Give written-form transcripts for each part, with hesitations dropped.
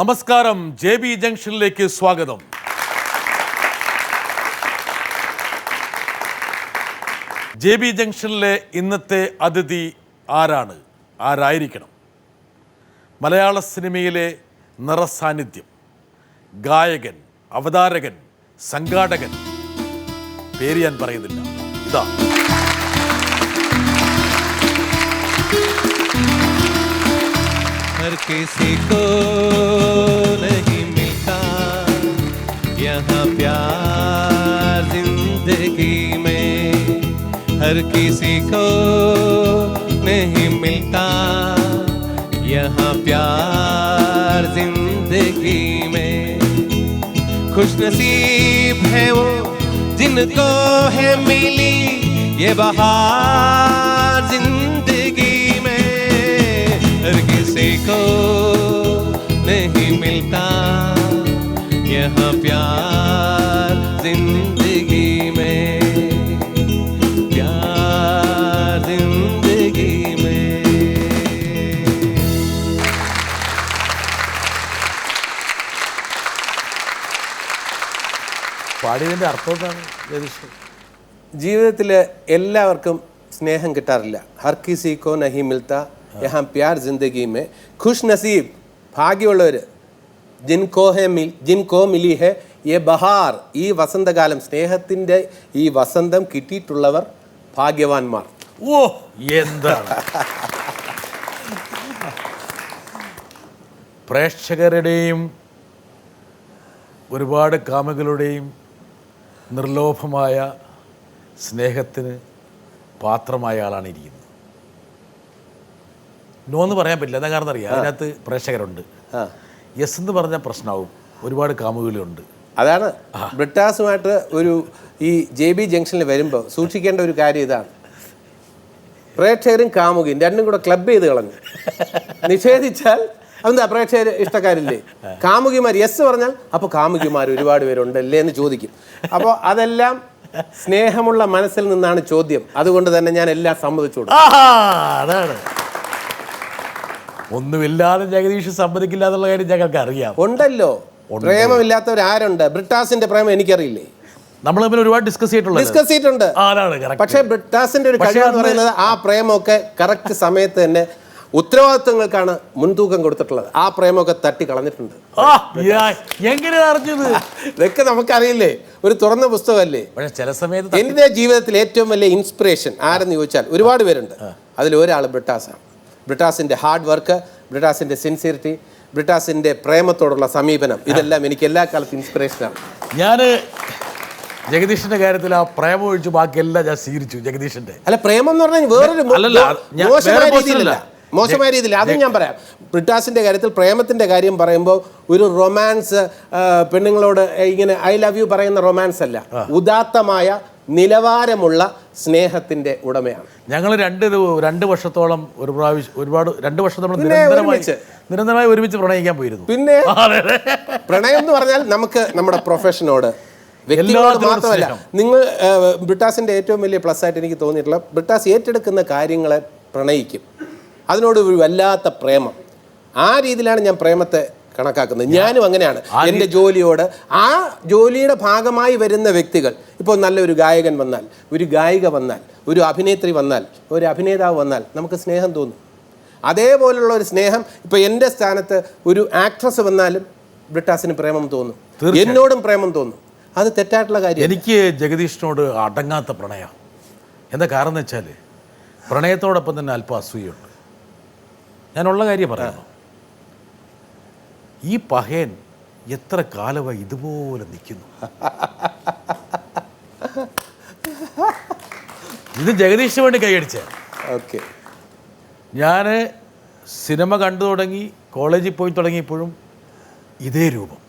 നമസ്കാരം, JB ജംഗ്ഷനിലേക്ക് സ്വാഗതം. JB ജംഗ്ഷനിലെ ഇന്നത്തെ അതിഥി ആരായിരിക്കണം? മലയാള സിനിമയിലെ നിറസാന്നിധ്യം, ഗായകൻ, അവതാരകൻ, സംഘാടകൻ, പേര് ഞാൻ പറയുന്നില്ല, ഇതാ हर किसी को नहीं मिलता यहाँ प्यार जिंदगी में, हर किसी को नहीं मिलता यहाँ प्यार जिंदगी में. खुश नसीब है वो जिनको है मिली ये बहार जिंदगी में, हर किसी को नहीं मिलता यहाँ प्यार जिंदगी में, प्यार जिंदगी में. പാടിയതിൻ്റെ അർത്ഥം എന്താണ്? ജീവിതത്തിൽ എല്ലാവർക്കും സ്നേഹം കിട്ടാറില്ല. ഹർ കിസി കോ നഹി മിൽത്ത യഹാ പ്യാർ ജിന്ദഗി മേ, ഖുഷ് നസീബ് ഭാഗ്യമുള്ളവർ, ജിൻകോ മിലി ഹെ യെ ബഹാർ, ഈ വസന്തകാലം, സ്നേഹത്തിൻ്റെ ഈ വസന്തം കിട്ടിയിട്ടുള്ളവർ ഭാഗ്യവാന്മാർ. ഓ, എന്താണ് പ്രേക്ഷകരുടെയും ഒരുപാട് കാമുകളുടെയും നിർലോഭമായ സ്നേഹത്തിന് പാത്രമായ ആളാണ് ഇരിക്കുന്നത്. നോ എന്ന് പറയാൻ പറ്റില്ല. എന്താ കാരണം അറിയാം, അതിനകത്ത് പ്രേക്ഷകരുണ്ട്. യെസ് എന്ന് പറഞ്ഞാൽ പ്രശ്നമാവും, ഒരുപാട് കാമുകളുണ്ട്. അതാണ് ബ്രിട്ടാസുമായിട്ട് ഈ JB ജംഗ്ഷനിൽ വരുമ്പോൾ സൂക്ഷിക്കേണ്ട ഒരു കാര്യം ഇതാണ്. പ്രേക്ഷകരും കാമുകയും രണ്ടും കൂടെ ക്ലബ് ചെയ്ത് കളഞ്ഞു. നിഷേധിച്ചാൽ അതെന്താ, പ്രേക്ഷകർ ഇഷ്ടക്കാരില്ലേ? കാമുകിമാർ യെസ് പറഞ്ഞാൽ അപ്പോൾ കാമുകിമാർ ഒരുപാട് പേരുണ്ടല്ലേ എന്ന് ചോദിക്കും. അപ്പോൾ അതെല്ലാം സ്നേഹമുള്ള മനസ്സിൽ നിന്നാണ് ചോദ്യം. അതുകൊണ്ട് തന്നെ ഞാൻ എല്ലാം സമ്മതിച്ചു കൊടുക്കും. അതാണ്, ഒന്നുമില്ലാതെ ജഗദീഷ് സമ്മതിക്കില്ല എന്നുള്ള കാര്യം ഞങ്ങൾക്ക് അറിയാം. ഉണ്ടല്ലോ, പ്രേമമില്ലാത്തവരാരുണ്ട്? ബ്രിട്ടാസിന്റെ പ്രേമം എനിക്കറിയില്ലേ? നമ്മൾ തമ്മിൽ ഒരുപാട് ഡിസ്കസ് ചെയ്തിട്ടുണ്ട്. പക്ഷേ ബ്രിട്ടാസിന്റെ ഒരു കഴിവ് എന്ന് പറയുന്നത് ആ പ്രേമമൊക്കെ കറക്റ്റ് സമയത്ത് തന്നെ ഉത്തരവാദിത്വങ്ങൾക്കാണ് മുൻതൂക്കം കൊടുത്തിട്ടുള്ളത്. ആ പ്രേമമൊക്കെ തട്ടി കളഞ്ഞിട്ടുണ്ട്. എങ്ങനെയാണ് അറിഞ്ഞത്? ഇതൊക്കെ നമുക്കറിയില്ലേ, ഒരു തുറന്ന പുസ്തകമല്ലേ. ചില സമയത്ത് എൻ്റെ ജീവിതത്തിൽ ഏറ്റവും വലിയ ഇൻസ്പിറേഷൻ ആരെന്ന് ചോദിച്ചാൽ ഒരുപാട് പേരുണ്ട്. അതിലൊരാൾ ബ്രിട്ടാസാണ്. ബ്രിട്ടാസിൻ്റെ ഹാർഡ് വർക്ക്, ബ്രിട്ടാസിൻ്റെ സിൻസിയറിറ്റി, ബ്രിട്ടാസിൻ്റെ പ്രേമത്തോടുള്ള സമീപനം, ഇതെല്ലാം എനിക്ക് എല്ലാ കാലത്തും ഇൻസ്പിറേഷനാണ്. ഞാൻ ജഗദീഷിന്റെ കാര്യത്തിൽ ആ പ്രേമം ഒഴിച്ച് ബാക്കിയെല്ലാം ഞാൻ സ്വീകരിച്ചു. ജഗദീഷിന്റെ അല്ല, പ്രേമം എന്ന് പറഞ്ഞാൽ വേറൊരു മോശമായ രീതിയിൽ അതും ഞാൻ പറയാം. ബ്രിട്ടാസിന്റെ കാര്യത്തിൽ പ്രേമത്തിന്റെ കാര്യം പറയുമ്പോൾ ഒരു റൊമാൻസ്, പെണ്ണുങ്ങളോട് ഇങ്ങനെ ഐ ലവ് യു പറയുന്ന റൊമാൻസ് അല്ല, ഉദാത്തമായ നിലവാരമുള്ള സ്നേഹത്തിന്റെ ഉടമയാണ്. ഞങ്ങൾ രണ്ട് വർഷത്തോളം നിരന്തരമായി ഒരുമിച്ച് പ്രണയിക്കാൻ പോയിരുന്നു. പിന്നെ പ്രണയം എന്ന് പറഞ്ഞാൽ നമുക്ക് നമ്മുടെ പ്രൊഫഷനോട്, വ്യക്തികളോട് മാത്രമല്ല. നിങ്ങൾ ബ്രിട്ടാസിന്റെ ഏറ്റവും വലിയ പ്ലസ് ആയിട്ട് എനിക്ക് തോന്നിയിട്ടുള്ള, ബ്രിട്ടാസ് ഏറ്റെടുക്കുന്ന കാര്യങ്ങളെ പ്രണയിക്കും, അതിനോട് ഒരു വല്ലാത്ത പ്രേമം. ആ രീതിയിലാണ് ഞാൻ പ്രേമത്തെ കണക്കാക്കുന്നത്. ഞാനും അങ്ങനെയാണ്. എൻ്റെ ജോലിയോട്, ആ ജോലിയുടെ ഭാഗമായി വരുന്ന വ്യക്തികൾ, ഇപ്പോൾ നല്ലൊരു ഗായകൻ വന്നാൽ, ഒരു ഗായിക വന്നാൽ, ഒരു അഭിനേത്രി വന്നാൽ, ഒരു അഭിനേതാവ് വന്നാൽ നമുക്ക് സ്നേഹം തോന്നും. അതേപോലുള്ള ഒരു സ്നേഹം ഇപ്പോൾ എൻ്റെ സ്ഥാനത്ത് ഒരു ആക്ട്രസ് വന്നാലും ബ്രിട്ടാസിന് പ്രേമം തോന്നും, എന്നോടും പ്രേമം തോന്നും. അത് തെറ്റായിട്ടുള്ള കാര്യം. എനിക്ക് ജഗദീഷിനോട് അടങ്ങാത്ത പ്രണയം. എന്താ കാരണം എന്ന് വെച്ചാൽ, പ്രണയത്തോടൊപ്പം തന്നെ അല്പം അസൂയുണ്ട്. ഞാനുള്ള കാര്യം പറയുന്നു. ഈ പഹയൻ എത്ര കാലമായി ഇതുപോലെ നിൽക്കുന്നു? ഇത് ജഗദീഷിന് വേണ്ടി കൈയടിച്ച. ഓക്കെ, ഞാൻ സിനിമ കണ്ടു തുടങ്ങി, കോളേജിൽ പോയി തുടങ്ങിയപ്പോഴും ഇതേ രൂപം.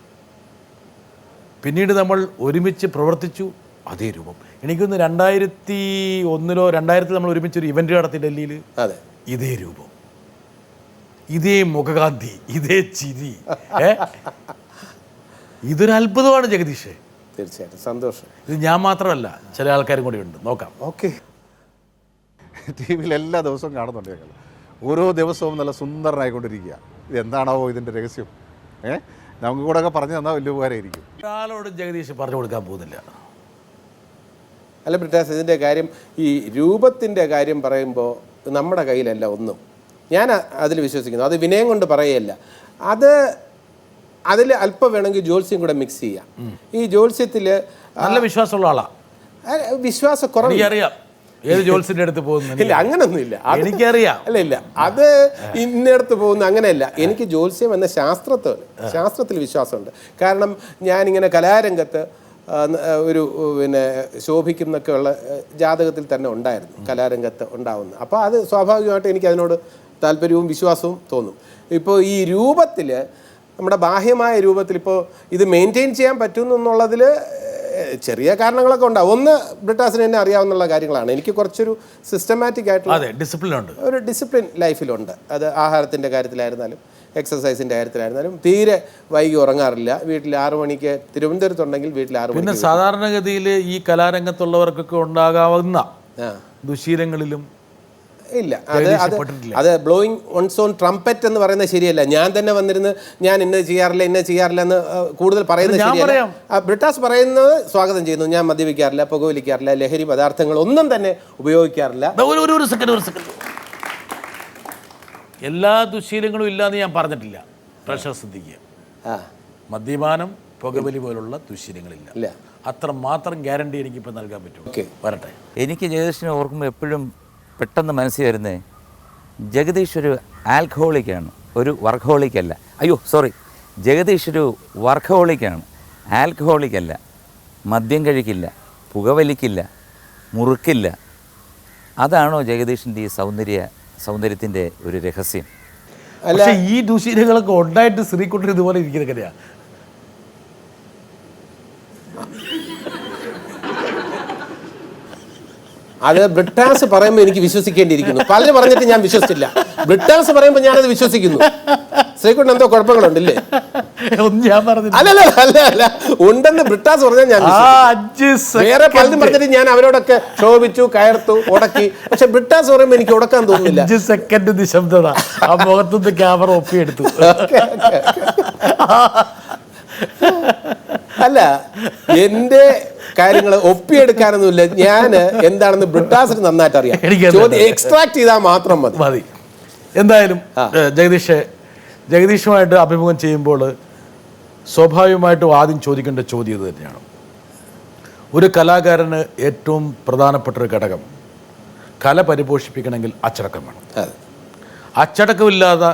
പിന്നീട് നമ്മൾ ഒരുമിച്ച് പ്രവർത്തിച്ചു, അതേ രൂപം. എനിക്കൊന്ന് 2001-2000 നമ്മൾ ഒരുമിച്ചൊരു ഇവൻ്റ് നടത്തി ഡൽഹിയിൽ. അതെ, ഇതേ രൂപം, ഇതേ മുഖകാന്തി, ഇതേ ചിരി. ഇതൊരു അത്ഭുതമാണ് ജഗദീഷ്. തീർച്ചയായിട്ടും സന്തോഷം. ഇത് ഞാൻ മാത്രമല്ല, ചില ആൾക്കാരും കൂടി ഉണ്ട്. നോക്കാം. ഓക്കെ, TV എല്ലാ ദിവസവും കാണുന്നുണ്ട് ഞങ്ങൾ. ഓരോ ദിവസവും നല്ല സുന്ദരനായിക്കൊണ്ടിരിക്കുക. ഇതെന്താണാവോ ഇതിൻ്റെ രഹസ്യം? നമുക്ക് കൂടെ ഒക്കെ പറഞ്ഞു തന്നാൽ വലിയ ഉപകാരമായിരിക്കും. ഒരാളോട് ജഗദീഷ് പറഞ്ഞു കൊടുക്കാൻ പോകുന്നില്ല. അല്ല ബ്രിട്ടാസ്, ഇതിൻ്റെ കാര്യം ഈ രൂപത്തിൻ്റെ കാര്യം പറയുമ്പോൾ നമ്മുടെ കയ്യിലല്ല ഒന്നും. ഞാൻ അതിൽ വിശ്വസിക്കുന്നു. അത് വിനയം കൊണ്ട് പറയുകയല്ല. അതിൽ അല്പം വേണമെങ്കിൽ ജ്യോത്സ്യം കൂടെ മിക്സ് ചെയ്യാം. ഈ ജ്യോത്സ്യത്തിൽ നല്ല വിശ്വാസമുള്ള ആളാ. വിശ്വാസക്കുറവ് എനിക്കറിയാം ഏത് ജ്യോത്സ്യന്റെ അടുത്ത് പോകുന്നു. ഇല്ല, അങ്ങനൊന്നുമില്ല. എനിക്കറിയാം. ഇല്ല, അത് ഇന്നടുത്ത് പോകുന്ന അങ്ങനെയല്ല. എനിക്ക് ജ്യോത്സ്യം എന്ന ശാസ്ത്രത്തിൽ വിശ്വാസമുണ്ട്. കാരണം ഞാനിങ്ങനെ കലാരംഗത്ത് ഒരു ശോഭിക്കുന്നൊക്കെ ഉള്ള ജാതകത്തിൽ തന്നെ ഉണ്ടായിരുന്നു, കലാരംഗത്ത് ഉണ്ടാവുന്നത്. അപ്പോൾ അത് സ്വാഭാവികമായിട്ട് എനിക്ക് അതിനോട് താല്പര്യവും വിശ്വാസവും തോന്നും. ഇപ്പോൾ ഈ രൂപത്തിൽ, നമ്മുടെ ബാഹ്യമായ രൂപത്തിൽ ഇപ്പോൾ ഇത് മെയിൻറ്റെയിൻ ചെയ്യാൻ പറ്റുന്നു എന്നുള്ളതിൽ ചെറിയ കാരണങ്ങളൊക്കെ ഉണ്ടാവും. ഒന്ന്, ബ്രിട്ടാസിന് തന്നെ അറിയാവുന്ന കാര്യങ്ങളാണ്. എനിക്ക് കുറച്ചൊരു സിസ്റ്റമാറ്റിക് ആയിട്ടുള്ള ഒരു ഡിസിപ്ലിൻ ലൈഫിലുണ്ട്. അത് ആഹാരത്തിൻ്റെ കാര്യത്തിലായിരുന്നാലും എക്സസൈസിൻ്റെ കാര്യത്തിലായിരുന്നാലും തീരെ വൈകി ഉറങ്ങാറില്ല. വീട്ടിൽ 6 മണിക്ക് തിരുവനന്തപുരത്തുണ്ടെങ്കിൽ വീട്ടിൽ 6 മണിക്ക്. പിന്നെ സാധാരണഗതിയിൽ ഈ കലാരംഗത്തുള്ളവർക്കൊക്കെ ഉണ്ടാകാവുന്ന ദുശീലങ്ങളിലും ഇല്ല. അത് ബ്ലോയിങ് ഓൺസ് ഓൺ ട്രംപറ്റ് എന്ന് പറയുന്നത് ശരിയല്ല. ഞാൻ തന്നെ വന്നിരുന്ന് ഞാൻ ഇന്നത് ചെയ്യാറില്ല എന്ന് കൂടുതൽ പറയുന്നത് ശരിയല്ല. ബ്രിട്ടാസ് പറയുന്നത് സ്വാഗതം ചെയ്യുന്നു. ഞാൻ മദ്യപിക്കാറില്ല, പുകവലിക്കാറില്ല, ലഹരി പദാർത്ഥങ്ങൾ ഒന്നും തന്നെ ഉപയോഗിക്കാറില്ല. ഒരു സെക്കൻഡ്. എല്ലാ ദുശീലങ്ങളും ഇല്ലാന്ന് ഞാൻ പറഞ്ഞിട്ടില്ല. പ്രഷർ ശ്രദ്ധിക്കുക. മദ്യപാനം, പുകവലി പോലുള്ള ദുശീലങ്ങളില്ല. അത്ര മാത്രം ഗ്യാരണ്ടി എനിക്കിപ്പോൾ നൽകാൻ പറ്റും. വരട്ടെ. എനിക്ക് ജഗദീഷിനെ ഓർക്കുമ്പോൾ എപ്പോഴും പെട്ടെന്ന് മനസ്സിൽ വരുന്നത്, ജഗദീഷ് ഒരു ആൽക്കഹോളിക്കാണ്, ഒരു വർക്കഹോളിക്കല്ല. ജഗദീഷ് ഒരു വർക്കഹോളിക്കാണ്, ആൽക്കഹോളിക്കല്ല. മദ്യം കഴിക്കില്ല, പുകവലിക്കില്ല, മുറുക്കില്ല. അതാണോ ജഗദീഷിൻ്റെ ഈ സൗന്ദര്യത്തിൻ്റെ ഒരു രഹസ്യം? പക്ഷേ ഈ ദുശീലങ്ങളൊക്കെ ഉണ്ടായിട്ട് ശ്രീകുട്ടൻ ഇതുപോലെ ഇരിക്കുന്ന കഥയാണ്. അത് ബ്രിട്ടാസ് പറയുമ്പോൾ എനിക്ക് വിശ്വസിക്കേണ്ടിയിരിക്കുന്നു. പലരും പറഞ്ഞിട്ട് ഞാൻ വിശ്വസിച്ചില്ല. ബ്രിട്ടാസ് പറയുമ്പോൾ ഞാനത് വിശ്വസിക്കുന്നു. ശ്രീകുട്ടൻ എന്തോ കുഴപ്പങ്ങളുണ്ടല്ലേ? അല്ല, ഉണ്ടെന്ന് ബ്രിട്ടാസ് പറഞ്ഞാൽ ഞാൻ വേറെ പലരും പറഞ്ഞിട്ട് ഞാൻ അവരോടൊക്കെ ക്ഷോഭിച്ചു, കയർത്തു, ഉടക്കി. പക്ഷെ ബ്രിട്ടാസ് പറയുമ്പോൾ എനിക്ക് ഉടക്കാൻ തോന്നുന്നില്ല. 5 സെക്കൻഡ് നിശബ്ദത. ആ മുഖത്തുനിന്ന് ക്യാമറ ഒപ്പിയെടുത്തു. അല്ല, എന്റെ കാര്യങ്ങൾ ഒപ്പിയെടുക്കാനൊന്നുമില്ല. ഞാൻ എന്താണെന്ന് ബ്രിട്ടാസിന് നന്നായിട്ട് അറിയാം. ചോദ്യം എക്സ്ട്രാക്ട് ചെയ്താൽ മാത്രം മതി. എന്തായാലും ജഗദീഷുമായിട്ട് അഭിമുഖം ചെയ്യുമ്പോൾ സ്വാഭാവികമായിട്ടും ആദ്യം ചോദിക്കേണ്ട ചോദ്യം ഇത് തന്നെയാണ്. ഒരു കലാകാരന് ഏറ്റവും പ്രധാനപ്പെട്ട ഒരു ഘടകം, കല പരിപോഷിപ്പിക്കണമെങ്കിൽ അച്ചടക്കം വേണം. അച്ചടക്കമില്ലാതെ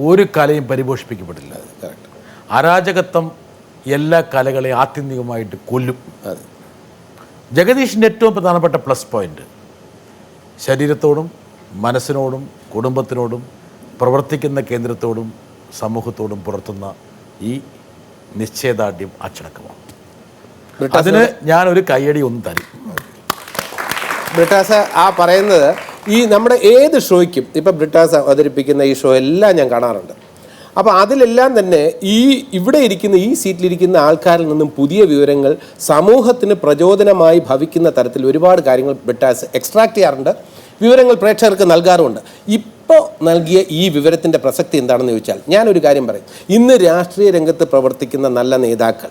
ഒരു കലയും പരിപോഷിപ്പിക്കപ്പെടില്ല. അരാജകത്വം എല്ലാ കലകളെയും ആത്യന്തികമായിട്ട് കൊല്ലും. ജഗദീഷിൻ്റെ ഏറ്റവും പ്രധാനപ്പെട്ട പ്ലസ് പോയിന്റ് ശരീരത്തോടും മനസ്സിനോടും കുടുംബത്തിനോടും പ്രവർത്തിക്കുന്ന കേന്ദ്രത്തോടും സമൂഹത്തോടും പുലർത്തുന്ന ഈ നിശ്ചയദാർഢ്യം, അച്ചടക്കമാണ്. അതിന് ഞാനൊരു കയ്യടി ഒന്ന് തരും. ബ്രിട്ടാസ് പറയുന്നത് ഈ നമ്മുടെ ഏത് ഷോയ്ക്കും, ഇപ്പം ബ്രിട്ടാസ് അവതരിപ്പിക്കുന്ന ഈ ഷോ എല്ലാം ഞാൻ കാണാറുണ്ട്. അപ്പോൾ അതിലെല്ലാം തന്നെ ഇവിടെ ഇരിക്കുന്ന ഈ സീറ്റിലിരിക്കുന്ന ആൾക്കാരിൽ നിന്നും പുതിയ വിവരങ്ങൾ സമൂഹത്തിന് പ്രചോദനമായി ഭവിക്കുന്ന തരത്തിൽ ഒരുപാട് കാര്യങ്ങൾ ബ്രിട്ടാസ് എക്സ്ട്രാക്ട് ചെയ്യാറുണ്ട്, വിവരങ്ങൾ പ്രേക്ഷകർക്ക് നൽകാറുമുണ്ട്. ഇപ്പോൾ നൽകിയ ഈ വിവരത്തിൻ്റെ പ്രസക്തി എന്താണെന്ന് ചോദിച്ചാൽ ഞാനൊരു കാര്യം പറയും. ഇന്ന് രാഷ്ട്രീയ രംഗത്ത് പ്രവർത്തിക്കുന്ന നല്ല നേതാക്കൾ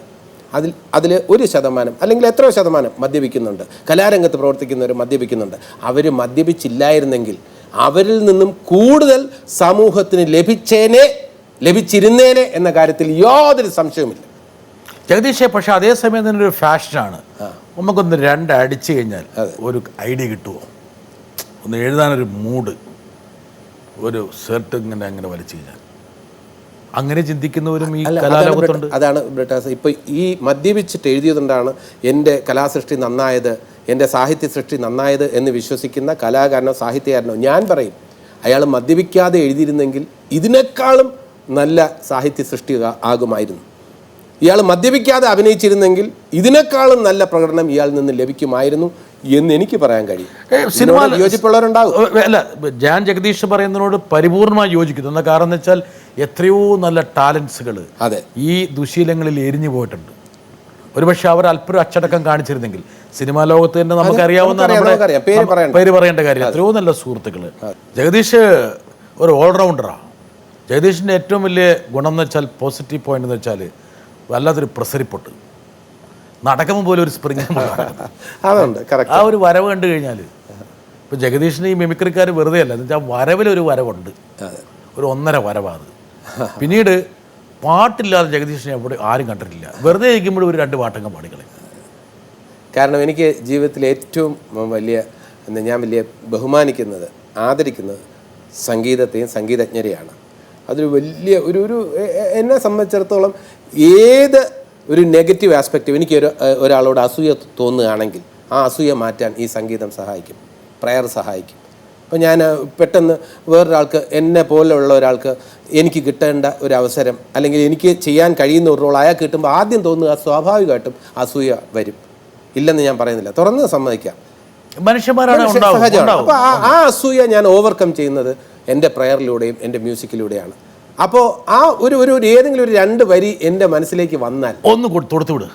അതിൽ 1% അല്ലെങ്കിൽ എത്രയോ ശതമാനം മദ്യപിക്കുന്നുണ്ട്. കലാരംഗത്ത് പ്രവർത്തിക്കുന്നവർ മദ്യപിക്കുന്നുണ്ട്. അവർ മദ്യപിച്ചില്ലായിരുന്നെങ്കിൽ അവരിൽ നിന്നും കൂടുതൽ സമൂഹത്തിന് ലഭിച്ചിരുന്നേനെ എന്ന കാര്യത്തിൽ യാതൊരു സംശയവുമില്ല. ജഗദീഷേ, പക്ഷേ അതേസമയം തന്നെ ഒരു ഫാഷനാണ്. നമുക്കൊന്ന് 2 അടിച്ചു കഴിഞ്ഞാൽ ഒരു ഐഡിയ കിട്ടുമോ? ഒന്ന് എഴുതാനൊരു മൂഡ്, ഒരു ഷർട്ട് ഇങ്ങനെ വലിച്ചു കഴിഞ്ഞാൽ അങ്ങനെ ചിന്തിക്കുന്നവരും ഈ കലാലോകത്തുണ്ട്. അതാണ് ബ്രിട്ടാസ് ഇപ്പോൾ ഈ മദ്യപിച്ചിട്ട് എഴുതിയതുകൊണ്ടാണ് എൻ്റെ കലാസൃഷ്ടി നന്നായത്, എൻ്റെ സാഹിത്യ സൃഷ്ടി നന്നായത് എന്ന് വിശ്വസിക്കുന്ന കലാകാരനോ സാഹിത്യകാരനോ ഞാൻ പറയും, അയാൾ മദ്യപിക്കാതെ എഴുതിയിരുന്നെങ്കിൽ ഇതിനേക്കാളും നല്ല സാഹിത്യ സൃഷ്ടി ആകുമായിരുന്നു. ഇയാൾ മദ്യപിക്കാതെ അഭിനയിച്ചിരുന്നെങ്കിൽ ഇതിനേക്കാളും നല്ല പ്രകടനം ഇയാളിൽ നിന്ന് ലഭിക്കുമായിരുന്നു എന്ന് എനിക്ക് പറയാൻ കഴിയും. സിനിമ യോജിപ്പുള്ളവരുണ്ടാകും. അല്ല, ഞാൻ ജഗദീഷ് പറയുന്നതിനോട് പരിപൂർണമായി യോജിക്കുന്നു. എന്ന കാരണം എന്ന് വെച്ചാൽ എത്രയോ നല്ല ടാലൻസുകൾ ഈ ദുശീലങ്ങളിൽ എരിഞ്ഞു പോയിട്ടുണ്ട്. ഒരുപക്ഷെ അവർ അല്പം അച്ചടക്കം കാണിച്ചിരുന്നെങ്കിൽ സിനിമാ ലോകത്ത് തന്നെ നമുക്കറിയാവുന്ന പേര് പറയേണ്ട കാര്യം, എത്രയോ നല്ല സുഹൃത്തുക്കൾ. ജഗദീഷ് ഒരു ഓൾറൗണ്ടറാണ്. ജഗദീഷിൻ്റെ ഏറ്റവും വലിയ ഗുണം എന്ന് വെച്ചാൽ, പോസിറ്റീവ് പോയിന്റ് എന്ന് വെച്ചാൽ, വല്ലാത്തൊരു പ്രസരിപ്പൊട്ട്. നടക്കുമ്പോൾ പോലും ഒരു സ്പ്രിങ്. അതുണ്ട്, കറക്റ്റ്. ആ ഒരു വരവ് കണ്ടു കഴിഞ്ഞാൽ, ഇപ്പോൾ ജഗദീഷിന് ഈ മിമിക്രിക്കാർ വെറുതെ അല്ല, എന്ന് വെച്ചാൽ വരവിലൊരു വരവുണ്ട്, ഒരു 1.5 വരവാണ്. പിന്നീട് പാട്ടില്ലാതെ ജഗദീഷിനെ എവിടെ ആരും കണ്ടിട്ടില്ല. വെറുതെ ഇരിക്കുമ്പോഴും ഒരു 2 പാട്ടങ്ങ് പാടിക്കളെ. കാരണം എനിക്ക് ജീവിതത്തിലെ ഏറ്റവും വലിയ ഞാൻ ബഹുമാനിക്കുന്നത്, ആദരിക്കുന്നത് സംഗീതത്തെയും സംഗീതജ്ഞരെയാണ്. അതൊരു വലിയ ഒരു എന്നെ സംബന്ധിച്ചിടത്തോളം ഏത് ഒരു നെഗറ്റീവ് ആസ്പെക്റ്റ് എനിക്ക് ഒരാളോട് അസൂയ തോന്നുകയാണെങ്കിൽ ആ അസൂയ മാറ്റാൻ ഈ സംഗീതം സഹായിക്കും, പ്രയർ സഹായിക്കും. അപ്പോൾ ഞാൻ പെട്ടെന്ന് വേറൊരാൾക്ക്, എന്നെ പോലെയുള്ള ഒരാൾക്ക് എനിക്ക് കിട്ടേണ്ട ഒരു അവസരം അല്ലെങ്കിൽ എനിക്ക് ചെയ്യാൻ കഴിയുന്ന ഒരു റോൾ അയാൾക്ക് കിട്ടുമ്പോൾ ആദ്യം തോന്നുക സ്വാഭാവികമായിട്ടും അസൂയ വരും. ഇല്ലെന്ന് ഞാൻ പറയുന്നില്ല, തുറന്ന് സമ്മതിക്കാം, മനുഷ്യന്മാരാണ്. സഹജമാണ്. അപ്പോൾ ആ അസൂയ ഞാൻ ഓവർകം ചെയ്യുന്നത് എൻ്റെ പ്രയറിലൂടെയും എൻ്റെ മ്യൂസിക്കിലൂടെയാണ്. അപ്പോൾ ആ ഒരു ഏതെങ്കിലും ഒരു 2 വരി എൻ്റെ മനസ്സിലേക്ക് വന്നാൽ ഒന്ന് കൊടുത്തു വിടുക.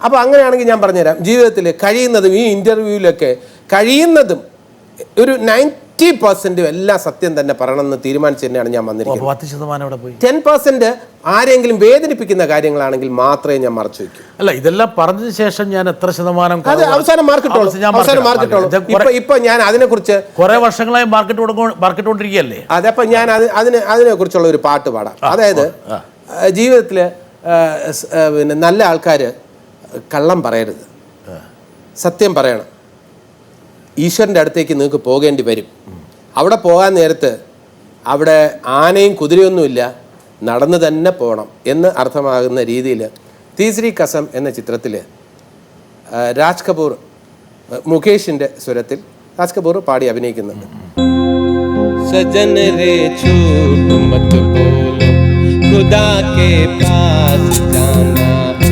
അപ്പോൾ അങ്ങനെയാണെങ്കിൽ ഞാൻ പറഞ്ഞുതരാം, ജീവിതത്തിൽ കഴിയുന്നതും ഈ ഇൻ്റർവ്യൂവിലൊക്കെ കഴിയുന്നതും ഒരു 90% എല്ലാം സത്യം തന്നെ പറയണമെന്ന് തീരുമാനിച്ച് തന്നെയാണ് ഞാൻ വന്നിരിക്കുന്നത്. 10% ആരെങ്കിലും വേദനിപ്പിക്കുന്ന കാര്യങ്ങളാണെങ്കിൽ മാത്രമേ ഞാൻ മറച്ചു വയ്ക്കൂ. അല്ല, ഇതെല്ലാം പറഞ്ഞതിന് ശേഷം ഞാൻ എത്ര ശതമാനം അത് അവസാനം മാർക്കിട്ടോളൂ. ഇപ്പൊ ഞാൻ അതിനെക്കുറിച്ച് കുറെ വർഷങ്ങളായി മാർക്കറ്റ്. അതപ്പം ഞാൻ അതിനെക്കുറിച്ചുള്ള ഒരു പാട്ട് പാടാം. അതായത് ജീവിതത്തിൽ പിന്നെ നല്ല ആൾക്കാർ കള്ളം പറയരുത്, സത്യം പറയണം. ഈശ്വരൻ്റെ അടുത്തേക്ക് നിങ്ങൾക്ക് പോകേണ്ടി വരും. അവിടെ പോകാൻ നേരത്ത് അവിടെ ആനയും കുതിരയൊന്നുമില്ല, നടന്നു തന്നെ പോകണം എന്ന് അർത്ഥമാകുന്ന രീതിയിൽ തീസരി കസം എന്ന ചിത്രത്തിൽ രാജ് കപൂർ, മുകേഷിൻ്റെ സ്വരത്തിൽ രാജ് കപൂർ പാടി അഭിനയിക്കുന്നുണ്ട്. सजन रे झूठ मत बोलो, खुदा के पास जाना है.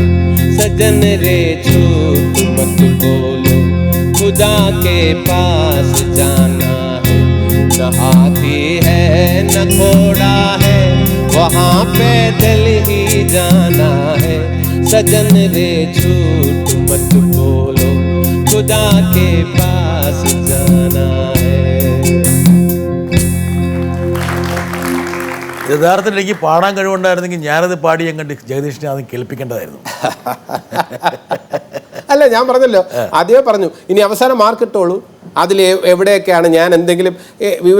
सजन रे झूठ मत बोलो, खुदा के पास जाना है. न हाथी है न घोड़ा है, वहाँ पैदल ही जाना है. सजन रे झूठ मत बोलो, खुदा के पास जाना है. യഥാർത്ഥത്തിൽ എനിക്ക് പാടാൻ കഴിവുണ്ടായിരുന്നെങ്കിൽ ഞാനത് പാടി എങ്ങോട്ട് ജഗദീഷിനെ അത് കേൾപ്പിക്കേണ്ടതായിരുന്നു. അല്ല, ഞാൻ പറഞ്ഞല്ലോ, ആദ്യമേ പറഞ്ഞു, ഇനി അവസാനം മാർക്കിട്ടോളൂ. അതിൽ എവിടെയൊക്കെയാണ് ഞാൻ എന്തെങ്കിലും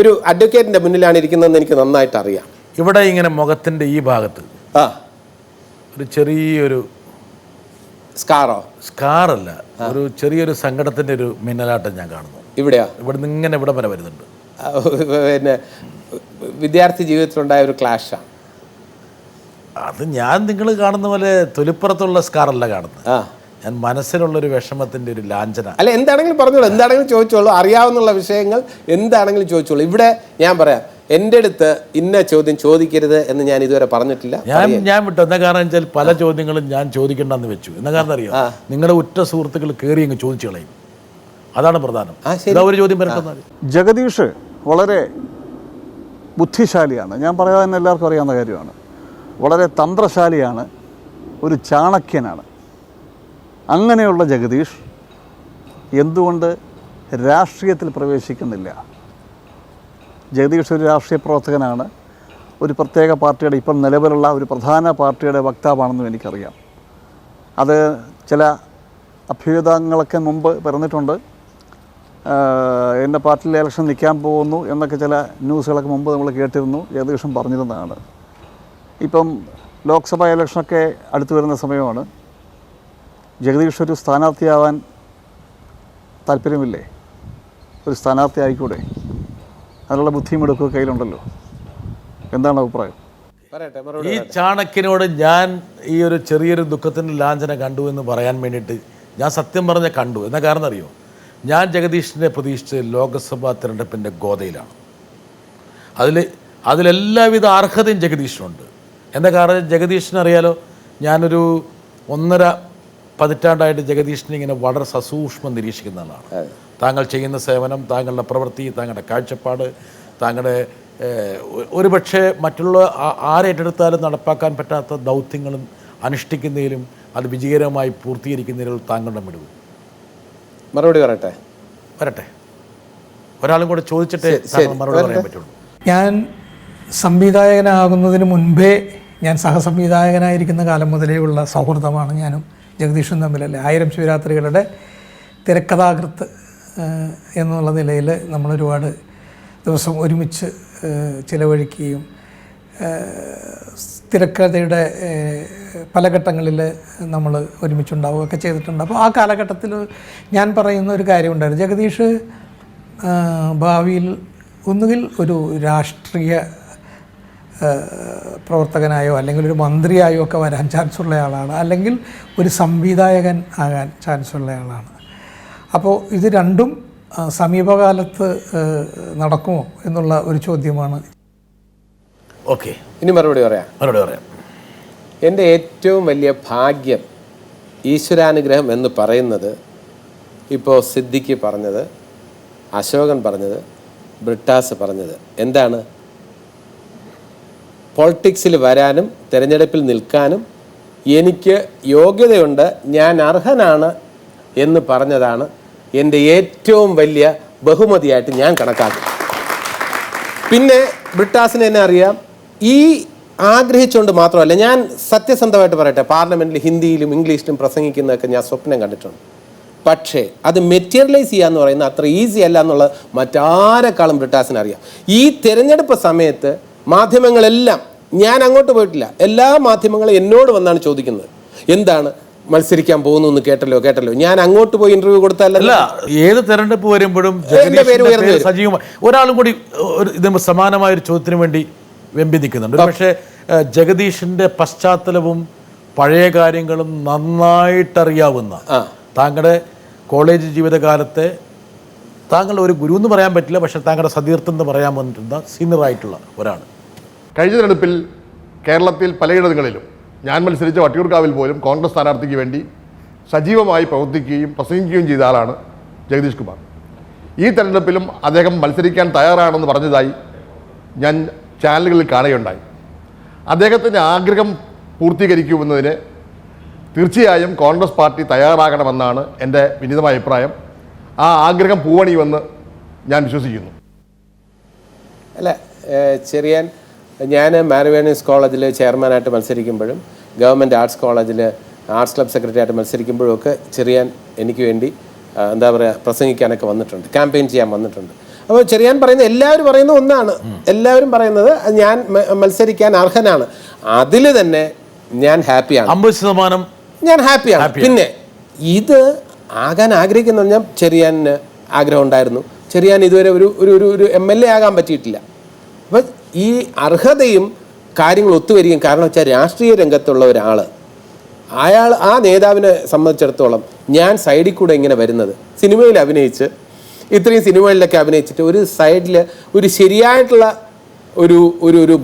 ഒരു അഡ്വക്കേറ്റിന്റെ മുന്നിലാണ് ഇരിക്കുന്നതെന്ന് എനിക്ക് നന്നായിട്ട് അറിയാം. ഇവിടെ ഇങ്ങനെ മുഖത്തിന്റെ ഈ ഭാഗത്ത് ഒരു ചെറിയൊരു സ്കാറല്ല, ഒരു ചെറിയൊരു സങ്കടത്തിന്റെ ഒരു മിന്നലാട്ടം ഞാൻ കാണുന്നു. ഇവിടെയാ? ഇവിടെ നിന്ന് ഇങ്ങനെ ഇവിടെ വരെ വരുന്നുണ്ട്. പിന്നെ വിദ്യാർത്ഥി ജീവിതത്തിലുണ്ടായ ഒരു ക്ലാഷാണ് അത്. ഞാൻ നിങ്ങൾ കാണുന്ന പോലെ തൊലിപ്പുറത്തുള്ള സ്കാറല്ല കാണുന്നത്. ഞാൻ മനസ്സിലുള്ളൊരു വിഷമത്തിന്റെ ഒരു ലാഞ്ചന. അല്ല, എന്താണെങ്കിലും പറഞ്ഞോളൂ, എന്താണെങ്കിലും ചോദിച്ചോളൂ, അറിയാവുന്ന വിഷയങ്ങൾ എന്താണെങ്കിലും ചോദിച്ചോളൂ. ഇവിടെ ഞാൻ പറയാം, എൻ്റെ അടുത്ത് ഇന്ന ചോദ്യം ചോദിക്കരുത് എന്ന് ഞാൻ ഇതുവരെ പറഞ്ഞിട്ടില്ല. ഞാൻ വിട്ടു. എന്താ കാരണം വെച്ചാൽ പല ചോദ്യങ്ങളും ഞാൻ ചോദിക്കണ്ടെന്ന് വെച്ചു. എന്താ കാരണം അറിയോ? നിങ്ങളുടെ ഉറ്റ സുഹൃത്തുക്കൾ കയറി അങ്ങ് ചോദിച്ചു കളയും. അതാണ് പ്രധാനം. ഒരു ചോദ്യം വരട്ടെ. ജഗദീഷ് വളരെ ബുദ്ധിശാലിയാണ്. ഞാൻ പറയാൻ തന്നെ എല്ലാവർക്കും അറിയാവുന്ന കാര്യമാണ്. വളരെ തന്ത്രശാലിയാണ്, ഒരു ചാണക്യനാണ്. അങ്ങനെയുള്ള ജഗദീഷ് എന്തുകൊണ്ട് രാഷ്ട്രീയത്തിൽ പ്രവേശിക്കുന്നില്ല? ജഗദീഷ് ഒരു രാഷ്ട്രീയ പ്രവർത്തകനാണ്, ഒരു പ്രത്യേക പാർട്ടിയുടെ, ഇപ്പോൾ നിലവിലുള്ള ഒരു പ്രധാന പാർട്ടിയുടെ വക്താവാണെന്നും എനിക്കറിയാം. അത് ചില അഭ്യുദയങ്ങളൊക്കെ മുമ്പ് പറഞ്ഞിട്ടുണ്ട്. എൻ്റെ പാർട്ടിയിലെ ഇലക്ഷൻ നിൽക്കാൻ പോകുന്നു എന്നൊക്കെ ചില ന്യൂസുകളൊക്കെ മുമ്പ് നമ്മൾ കേട്ടിരുന്നു, ജഗദീഷും പറഞ്ഞിരുന്നതാണ്. ഇപ്പം ലോക്സഭാ ഇലക്ഷനൊക്കെ അടുത്ത് വരുന്ന സമയമാണ്. ജഗദീഷ് ഒരു സ്ഥാനാർത്ഥിയാവാൻ താല്പര്യമില്ലേ? ഒരു സ്ഥാനാർത്ഥി ആയിക്കൂടെ? അതിനുള്ള ബുദ്ധിയും എടുക്കുക കയ്യിലുണ്ടല്ലോ. എന്താണ് അഭിപ്രായം? ഈ ചാണക്യനോട് ഞാൻ ഈ ഒരു ചെറിയൊരു ദുഃഖത്തിൻ്റെ ലാഞ്ചന കണ്ടു എന്ന് പറയാൻ വേണ്ടിയിട്ട് ഞാൻ സത്യം പറഞ്ഞ കണ്ടു. എന്നാ കാരണം അറിയോ? ഞാൻ ജഗദീഷിനെ പ്രതീക്ഷിച്ച് ലോക്സഭാ തിരഞ്ഞെടുപ്പിൻ്റെ ഗോതയിലാണ്. അതിലെല്ലാവിധ അർഹതയും ജഗദീഷിനുണ്ട്. എന്താ കാരണം? ജഗദീഷിനറിയാലോ, ഞാനൊരു 1.5 പതിറ്റാണ്ടായിട്ട് ജഗദീഷിനെ ഇങ്ങനെ വളരെ സസൂക്ഷ്മം നിരീക്ഷിക്കുന്ന ആളാണ്. താങ്കൾ ചെയ്യുന്ന സേവനം, താങ്കളുടെ പ്രവൃത്തി, താങ്കളുടെ കാഴ്ചപ്പാട്, താങ്കളുടെ ഒരുപക്ഷെ മറ്റുള്ള ആരേറ്റെടുത്താലും നടപ്പാക്കാൻ പറ്റാത്ത ദൗത്യങ്ങളും അനുഷ്ഠിക്കുന്നതിലും അത് വിജയകരമായി പൂർത്തീകരിക്കുന്നതിലും താങ്കളുടെ മിടുവ്. മറുപടി വരട്ടെ. ഒരാളും കൂടെ ചോദിച്ചിട്ടേ മറുപടി പറയാൻ പറ്റുള്ളൂ. ഞാൻ സംവിധായകനാകുന്നതിന് മുൻപേ ഞാൻ സഹസംവിധായകനായിരിക്കുന്ന കാലം മുതലേ ഉള്ള സൗഹൃദമാണ് ഞാനും ജഗദീഷും തമ്മിലല്ലേ. 1000 ശിവരാത്രികളുടെ തിരക്കഥാകൃത്ത് എന്നുള്ള നിലയിൽ നമ്മളൊരുപാട് ദിവസം ഒരുമിച്ച് ചിലവഴിക്കുകയും തിരക്കഥയുടെ പല ഘട്ടങ്ങളിൽ നമ്മൾ ഒരുമിച്ചുണ്ടാവുകയൊക്കെ ചെയ്തിട്ടുണ്ട്. അപ്പോൾ ആ കാലഘട്ടത്തിൽ ഞാൻ പറയുന്ന ഒരു കാര്യമുണ്ടായിരുന്നു, ജഗദീഷ് ഭാവിയിൽ ഒന്നുകിൽ ഒരു രാഷ്ട്രീയ പ്രവർത്തകനായോ അല്ലെങ്കിൽ ഒരു മന്ത്രിയായോ ഒക്കെ വരാൻ ചാൻസുള്ള ആളാണ്, അല്ലെങ്കിൽ ഒരു സംവിധായകൻ ആകാൻ ചാൻസുള്ള ആളാണ്. അപ്പോൾ ഇത് രണ്ടും സമീപകാലത്ത് നടക്കുമോ എന്നുള്ള ഒരു ചോദ്യമാണ്. ഓക്കെ, ഇനി മറുപടി പറയാം. എൻ്റെ ഏറ്റവും വലിയ ഭാഗ്യം, ഈശ്വരാനുഗ്രഹം എന്ന് പറയുന്നത്, ഇപ്പോൾ സിദ്ദിഖ് പറഞ്ഞത്, അശോകൻ പറഞ്ഞത്, ബ്രിട്ടാസ് പറഞ്ഞത് എന്താണ്? പൊളിറ്റിക്സിൽ വരാനും തിരഞ്ഞെടുപ്പിൽ നിൽക്കാനും എനിക്ക് യോഗ്യതയുണ്ട്, ഞാൻ അർഹനാണ് എന്ന് പറഞ്ഞതാണ് എൻ്റെ ഏറ്റവും വലിയ ബഹുമതിയായിട്ട് ഞാൻ കണക്കാക്കും. പിന്നെ ബ്രിട്ടാസിനെ എന്നെ അറിയാം. ഈ ആഗ്രഹിച്ചുകൊണ്ട് മാത്രമല്ല, ഞാൻ സത്യസന്ധമായിട്ട് പറയട്ടെ, പാർലമെൻറ്റിൽ ഹിന്ദിയിലും ഇംഗ്ലീഷിലും പ്രസംഗിക്കുന്നതൊക്കെ ഞാൻ സ്വപ്നം കണ്ടിട്ടുണ്ട്. പക്ഷേ അത് മെറ്റീരിയലൈസ് ചെയ്യാന്ന് പറയുന്നത് അത്ര ഈസി അല്ല എന്നുള്ളത് മറ്റാരെക്കാളും ബ്രിട്ടാസിന് അറിയാം. ഈ തിരഞ്ഞെടുപ്പ് സമയത്ത് മാധ്യമങ്ങളെല്ലാം, ഞാൻ അങ്ങോട്ട് പോയിട്ടില്ല, എല്ലാ മാധ്യമങ്ങളും എന്നോട് വന്നാണ് ചോദിക്കുന്നത്, എന്താണ് മത്സരിക്കാൻ പോകുന്നു എന്ന് കേട്ടല്ലോ. ഞാൻ അങ്ങോട്ട് പോയി ഇന്റർവ്യൂ കൊടുത്തല്ല, ഏത് തെരഞ്ഞെടുപ്പ് വരുമ്പോഴും സജീവമായി ഒരാളും കൂടി ഇതിന് സമാനമായ ഒരു ചോദ്യത്തിന് വേണ്ടി വെമ്പി നിൽക്കുന്നുണ്ട്. പക്ഷേ ജഗദീഷിന്റെ പശ്ചാത്തലവും പഴയ കാര്യങ്ങളും നന്നായിട്ടറിയാവുന്ന, താങ്കളുടെ കോളേജ് ജീവിതകാലത്തെ താങ്കൾ ഒരു ഗുരു എന്ന് പറയാൻ പറ്റില്ല, പക്ഷെ താങ്കളുടെ സതീർത്ഥം എന്ന് പറയാൻ വന്നിട്ടുള്ള സീനിയറായിട്ടുള്ള ഒരാൾ. കഴിഞ്ഞ തെരഞ്ഞെടുപ്പിൽ കേരളത്തിൽ പലയിടങ്ങളിലും ഞാൻ മത്സരിച്ച വട്ടിയൂർക്കാവിൽ പോലും കോൺഗ്രസ് സ്ഥാനാർത്ഥിക്ക് വേണ്ടി സജീവമായി പ്രവർത്തിക്കുകയും പ്രസംഗിക്കുകയും ചെയ്ത ആളാണ് ജഗദീഷ് കുമാർ. ഈ തെരഞ്ഞെടുപ്പിലും അദ്ദേഹം മത്സരിക്കാൻ തയ്യാറാണെന്ന് പറഞ്ഞതായി ഞാൻ ചാനലുകളിൽ കാണുകയുണ്ടായി. അദ്ദേഹത്തിൻ്റെ ആഗ്രഹം പൂർത്തീകരിക്കുമെന്നതിന് തീർച്ചയായും കോൺഗ്രസ് പാർട്ടി തയ്യാറാകണമെന്നാണ് എൻ്റെ വിനീതമായ അഭിപ്രായം. ആ ആഗ്രഹം പൂവണിയുമെന്ന് ഞാൻ വിശ്വസിക്കുന്നു. അല്ല, ചെറിയാൻ, ഞാൻ മാരിവേണീസ് കോളേജിൽ ചെയർമാനായിട്ട് മത്സരിക്കുമ്പോഴും ഗവൺമെൻറ് ആർട്സ് കോളേജിൽ ആർട്സ് ക്ലബ് സെക്രട്ടറി ആയിട്ട് മത്സരിക്കുമ്പോഴും ഒക്കെ ചെറിയാൻ എനിക്ക് വേണ്ടി എന്താ പറയുക പ്രസംഗിക്കാനൊക്കെ വന്നിട്ടുണ്ട്, ക്യാമ്പയിൻ ചെയ്യാൻ വന്നിട്ടുണ്ട്. അപ്പോൾ ചെറിയാൻ പറയുന്നത്, എല്ലാവരും പറയുന്ന ഒന്നാണ്, എല്ലാവരും പറയുന്നത് ഞാൻ മത്സരിക്കാൻ അർഹനാണ്. അതിൽ തന്നെ ഞാൻ ഹാപ്പിയാണ്, 50% ഞാൻ ഹാപ്പിയാണ്. പിന്നെ ഇത് ആകാൻ ആഗ്രഹിക്കുന്ന പറഞ്ഞാൽ ചെറിയാന് ആഗ്രഹം ഉണ്ടായിരുന്നു. ചെറിയാൻ ഇതുവരെ ഒരു MLA ആകാൻ പറ്റിയിട്ടില്ല. അപ്പം ഈ അർഹതയും കാര്യങ്ങൾ ഒത്തുവരികയും, കാരണം വെച്ചാൽ രാഷ്ട്രീയ രംഗത്തുള്ള ഒരാൾ, ആ നേതാവിനെ സംബന്ധിച്ചിടത്തോളം ഞാൻ സൈഡിൽ കൂടെ ഇങ്ങനെ വരുന്നത്, സിനിമയിൽ അഭിനയിച്ച് ഇത്രയും സിനിമകളിലൊക്കെ അഭിനയിച്ചിട്ട് ഒരു സൈഡിൽ ഒരു ശരിയായിട്ടുള്ള ഒരു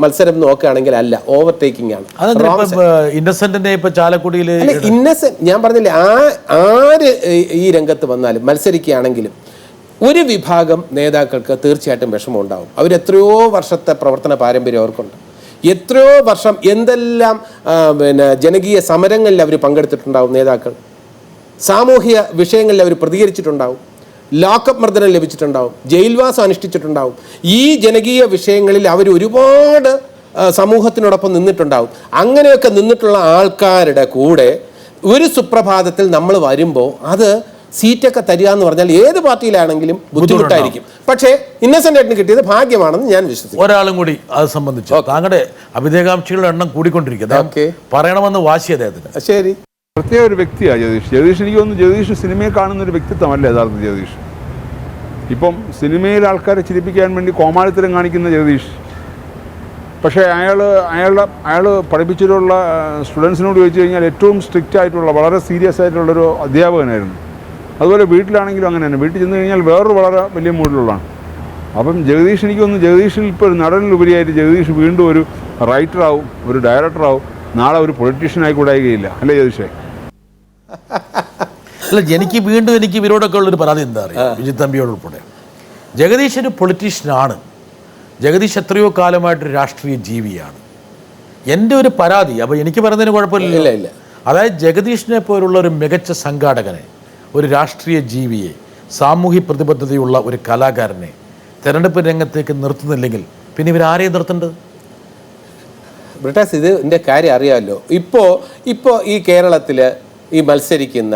മത്സരം നോക്കുകയാണെങ്കിൽ അല്ല, ഓവർടേക്കിംഗ് ആണ്. ഇന്നസെന്റിനെ ഇപ്പൊ ചാലക്കുടിയിൽ ഇന്നസെന്റ്, ഞാൻ പറഞ്ഞില്ലേ, ആര് ഈ രംഗത്ത് വന്നാലും മത്സരിക്കുകയാണെങ്കിലും ഒരു വിഭാഗം നേതാക്കൾക്ക് തീർച്ചയായിട്ടും വിഷമം ഉണ്ടാവും. അവരെത്രയോ വർഷത്തെ പ്രവർത്തന പാരമ്പര്യം അവർക്കുണ്ട്, എത്രയോ വർഷം എന്തെല്ലാം ജനകീയ സമരങ്ങളിൽ അവർ പങ്കെടുത്തിട്ടുണ്ടാവും. നേതാക്കൾ സാമൂഹിക വിഷയങ്ങളിൽ അവർ പ്രതികരിച്ചിട്ടുണ്ടാവും, ലോക്കപ്പ് മർദ്ദനം ലഭിച്ചിട്ടുണ്ടാവും, ജയിൽവാസം അനുഷ്ഠിച്ചിട്ടുണ്ടാവും. ഈ ജനകീയ വിഷയങ്ങളിൽ അവർ ഒരുപാട് സമൂഹത്തിനോടൊപ്പം നിന്നിട്ടുണ്ടാവും. അങ്ങനെയൊക്കെ നിന്നിട്ടുള്ള ആൾക്കാരുടെ കൂടെ ഒരു സുപ്രഭാതത്തിൽ നമ്മൾ വരുമ്പോൾ അത് സീറ്റൊക്കെ തരിക എന്ന് പറഞ്ഞാൽ ഏത് പാർട്ടിയിലാണെങ്കിലും ബുദ്ധിമുട്ടായിരിക്കും. പക്ഷേ ഇന്നസെന്റ് ആയിട്ട് കിട്ടിയത് ഭാഗ്യമാണെന്ന് ഞാൻ വിശ്വസിക്കുന്നു. ഒരാളും കൂടി അത് സംബന്ധിച്ച് താങ്കളുടെ അഭിനേകാംക്ഷികളുടെ എണ്ണം കൂടിക്കൊണ്ടിരിക്കുന്നത് പറയണമെന്ന് വാശി അദ്ദേഹത്തിന്. ശരി, പ്രത്യേക ഒരു വ്യക്തിയാണ് ജഗദീഷ്. എനിക്ക് തോന്നുന്നു ജഗദീഷ് സിനിമയെ കാണുന്ന ഒരു വ്യക്തിത്വമല്ല യഥാർത്ഥ ജഗദീഷ്. ഇപ്പം സിനിമയിൽ ആൾക്കാരെ ചിരിപ്പിക്കാൻ വേണ്ടി കോമാളിത്തരം കാണിക്കുന്ന ജഗദീഷ്, പക്ഷേ അയാൾ പഠിപ്പിച്ചിട്ടുള്ള സ്റ്റുഡൻസിനോട് ചോദിച്ചു കഴിഞ്ഞാൽ ഏറ്റവും സ്ട്രിക്റ്റ് ആയിട്ടുള്ള, വളരെ സീരിയസ് ആയിട്ടുള്ളൊരു അധ്യാപകനായിരുന്നു. അതുപോലെ വീട്ടിലാണെങ്കിലും അങ്ങനെ തന്നെ. വീട്ടിൽ ചെന്ന് കഴിഞ്ഞാൽ വേറൊരു വളരെ വലിയ മൂഡിലുള്ളതാണ്. അപ്പം ജഗദീഷ്, എനിക്ക് തോന്നുന്നു ജഗദീഷിൽ ഇപ്പോൾ ഒരു നടനിലുപരിയായിട്ട് ജഗദീഷ് വീണ്ടും ഒരു റൈറ്ററാവും, ഒരു ഡയറക്ടറാവും, നാളെ ഒരു പൊളിറ്റീഷ്യനായി കൂടായികയില്ല. അല്ലേ ജഗദീഷേ? അല്ല, എനിക്ക് ഇവരോടൊക്കെ ഉള്ളൊരു പരാതി എന്താ അറിയാം, വിജിത് തമ്പിയോട് ഉൾപ്പെടെ. ജഗദീഷ് ഒരു പൊളിറ്റീഷ്യനാണ്. ജഗദീഷ് എത്രയോ കാലമായിട്ടൊരു രാഷ്ട്രീയ ജീവിയാണ്. എൻ്റെ ഒരു പരാതി, അപ്പോൾ എനിക്ക് പറയുന്നതിന് കുഴപ്പമില്ല. അതായത് ജഗദീഷിനെ പോലുള്ള ഒരു മികച്ച സംഘാടകനെ, ഒരു രാഷ്ട്രീയ ജീവിയെ, സാമൂഹ്യ പ്രതിബദ്ധതയുള്ള ഒരു കലാകാരനെ തെരഞ്ഞെടുപ്പ് രംഗത്തേക്ക് നിർത്തുന്നില്ലെങ്കിൽ പിന്നെ ഇവരാരെ എതിർത്തേണ്ടത്? ബ്രിട്ടാസ്, ഇതിൻ്റെ കാര്യം അറിയാമല്ലോ. ഇപ്പോൾ ഈ കേരളത്തിൽ ഈ മത്സരിക്കുന്ന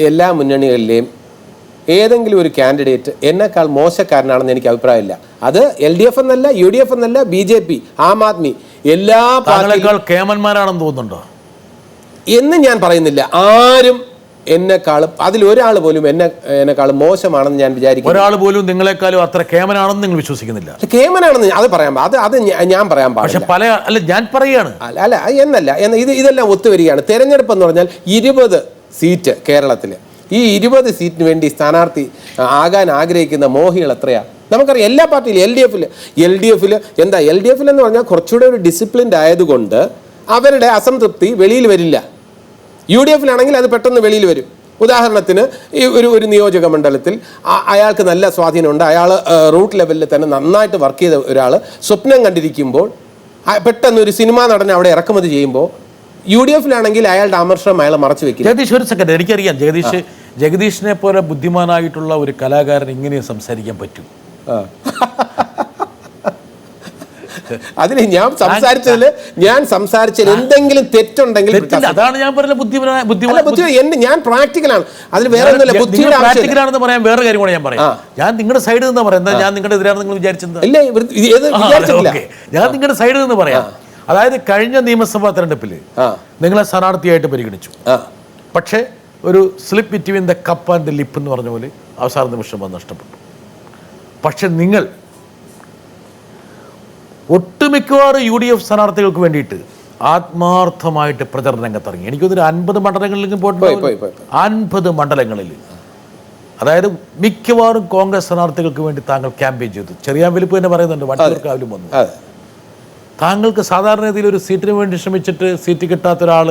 എല്ലാ മുന്നണികളിലെയും ഏതെങ്കിലും ഒരു കാൻഡിഡേറ്റ് എന്നെക്കാൾ മോശക്കാരനാണെന്ന് എനിക്ക് അഭിപ്രായമില്ല. അത് LDF എന്നല്ല, UDF എന്നല്ല, BJP, ആം ആദ്മി, എല്ലാ പാർട്ടികളേക്കാൾ കേമന്മാരാണെന്ന് തോന്നുന്നുണ്ടോ എന്ന് ഞാൻ പറയുന്നില്ല. ആരും എന്നെക്കാളും അതിലൊരാൾ പോലും എന്നെക്കാളും മോശമാണെന്ന് ഞാൻ വിചാരിക്കുന്നു. ഒരാൾ പോലും നിങ്ങളെക്കാളും അത്ര കേമനാണെന്ന് നിങ്ങൾ വിശ്വസിക്കുന്നില്ല? കേമനാണെന്ന് അത് പറയാൻ അത് ഞാൻ പറയാൻ പാടില്ല. ഞാൻ പറയാണ് അല്ല എന്നല്ല, ഇതെല്ലാം ഒത്തുവരികയാണ്. തെരഞ്ഞെടുപ്പ് എന്ന് പറഞ്ഞാൽ 20 സീറ്റ് കേരളത്തിൽ. ഈ 20 സീറ്റിന് വേണ്ടി സ്ഥാനാർത്ഥി ആകാൻ ആഗ്രഹിക്കുന്ന മോഹികൾ എത്രയാണ് നമുക്കറിയാം. എല്ലാ പാർട്ടിയിലും LDF എന്ന് പറഞ്ഞാൽ കുറച്ചുകൂടെ ഒരു ഡിസിപ്ലിൻഡ് ആയതുകൊണ്ട് അവരുടെ അസംതൃപ്തി വെളിയിൽ വരില്ല. UDF അത് പെട്ടെന്ന് വെളിയിൽ വരും. ഉദാഹരണത്തിന് ഈ ഒരു നിയോജക മണ്ഡലത്തിൽ അയാൾക്ക് നല്ല സ്വാധീനമുണ്ട്, അയാൾ റൂട്ട് ലെവലിൽ തന്നെ നന്നായിട്ട് വർക്ക് ചെയ്ത ഒരാൾ സ്വപ്നം കണ്ടിരിക്കുമ്പോൾ പെട്ടെന്ന് ഒരു സിനിമാ നടനെ അവിടെ ഇറക്കുമതി ചെയ്യുമ്പോൾ UDF അയാളുടെ അമർഷം അയാളെ മറച്ചു വെക്കും. ജഗദീഷ്, ഒരു സെക്കൻഡ്, എനിക്കറിയാം ജഗദീഷിനെ പോലെ ബുദ്ധിമാനായിട്ടുള്ള ഒരു കലാകാരൻ ഇങ്ങനെ സംസാരിക്കാൻ പറ്റും. അതിന് ഞാൻ സംസാരിച്ചതിൽ എന്തെങ്കിലും തെറ്റുണ്ടെങ്കിൽ അതാണ് ഞാൻ പറഞ്ഞ ഞാൻ പ്രാക്ടിക്കലാണ്. അതിൽ വേറെ ഒന്നുമില്ല. ബുദ്ധിയുടെ പ്രാക്ടിക്കലാണെന്ന് പറയാൻ വേറെ കാര്യം കൂടെ ഞാൻ പറയാം. ഞാൻ നിങ്ങളുടെ സൈഡിൽ നിന്ന് പറയാം. എന്താ ഞാൻ നിങ്ങളുടെ എതിരാണെന്ന് നിങ്ങൾ വിചാരിച്ചത്? ഞാൻ നിങ്ങളുടെ സൈഡിൽ നിന്ന് പറയാം. അതായത് കഴിഞ്ഞ നിയമസഭാ തെരഞ്ഞെടുപ്പിൽ നിങ്ങളെ സ്ഥാനാർത്ഥിയായിട്ട് പരിഗണിച്ചു. പക്ഷേ ഒരു slip between the cup and the lip എന്ന് പറഞ്ഞ പോലെ അവസാന നിമിഷം വന്ന് നഷ്ടപ്പെട്ടു. പക്ഷെ നിങ്ങൾ ഒട്ടുമിക്കവാറും UDF സ്ഥാനാർത്ഥികൾക്ക് വേണ്ടിയിട്ട് ആത്മാർത്ഥമായിട്ട് പ്രചരണ രംഗത്തിറങ്ങി. എനിക്കൊന്നൊരു 50 മണ്ഡലങ്ങളിലേക്ക് പോയിട്ടുണ്ട്. 50 മണ്ഡലങ്ങളിൽ, അതായത് മിക്കവാറും കോൺഗ്രസ് സ്ഥാനാർത്ഥികൾക്ക് വേണ്ടി താങ്കൾ ക്യാമ്പയിൻ ചെയ്തു. ചെറിയ വലിപ്പ് തന്നെ പറയുന്നുണ്ട്, വട്ടിയൂർക്കാവിലും വന്നു. താങ്കൾക്ക് സാധാരണ രീതിയിൽ ഒരു സീറ്റിന് വേണ്ടി ശ്രമിച്ചിട്ട് സീറ്റ് കിട്ടാത്ത ഒരാൾ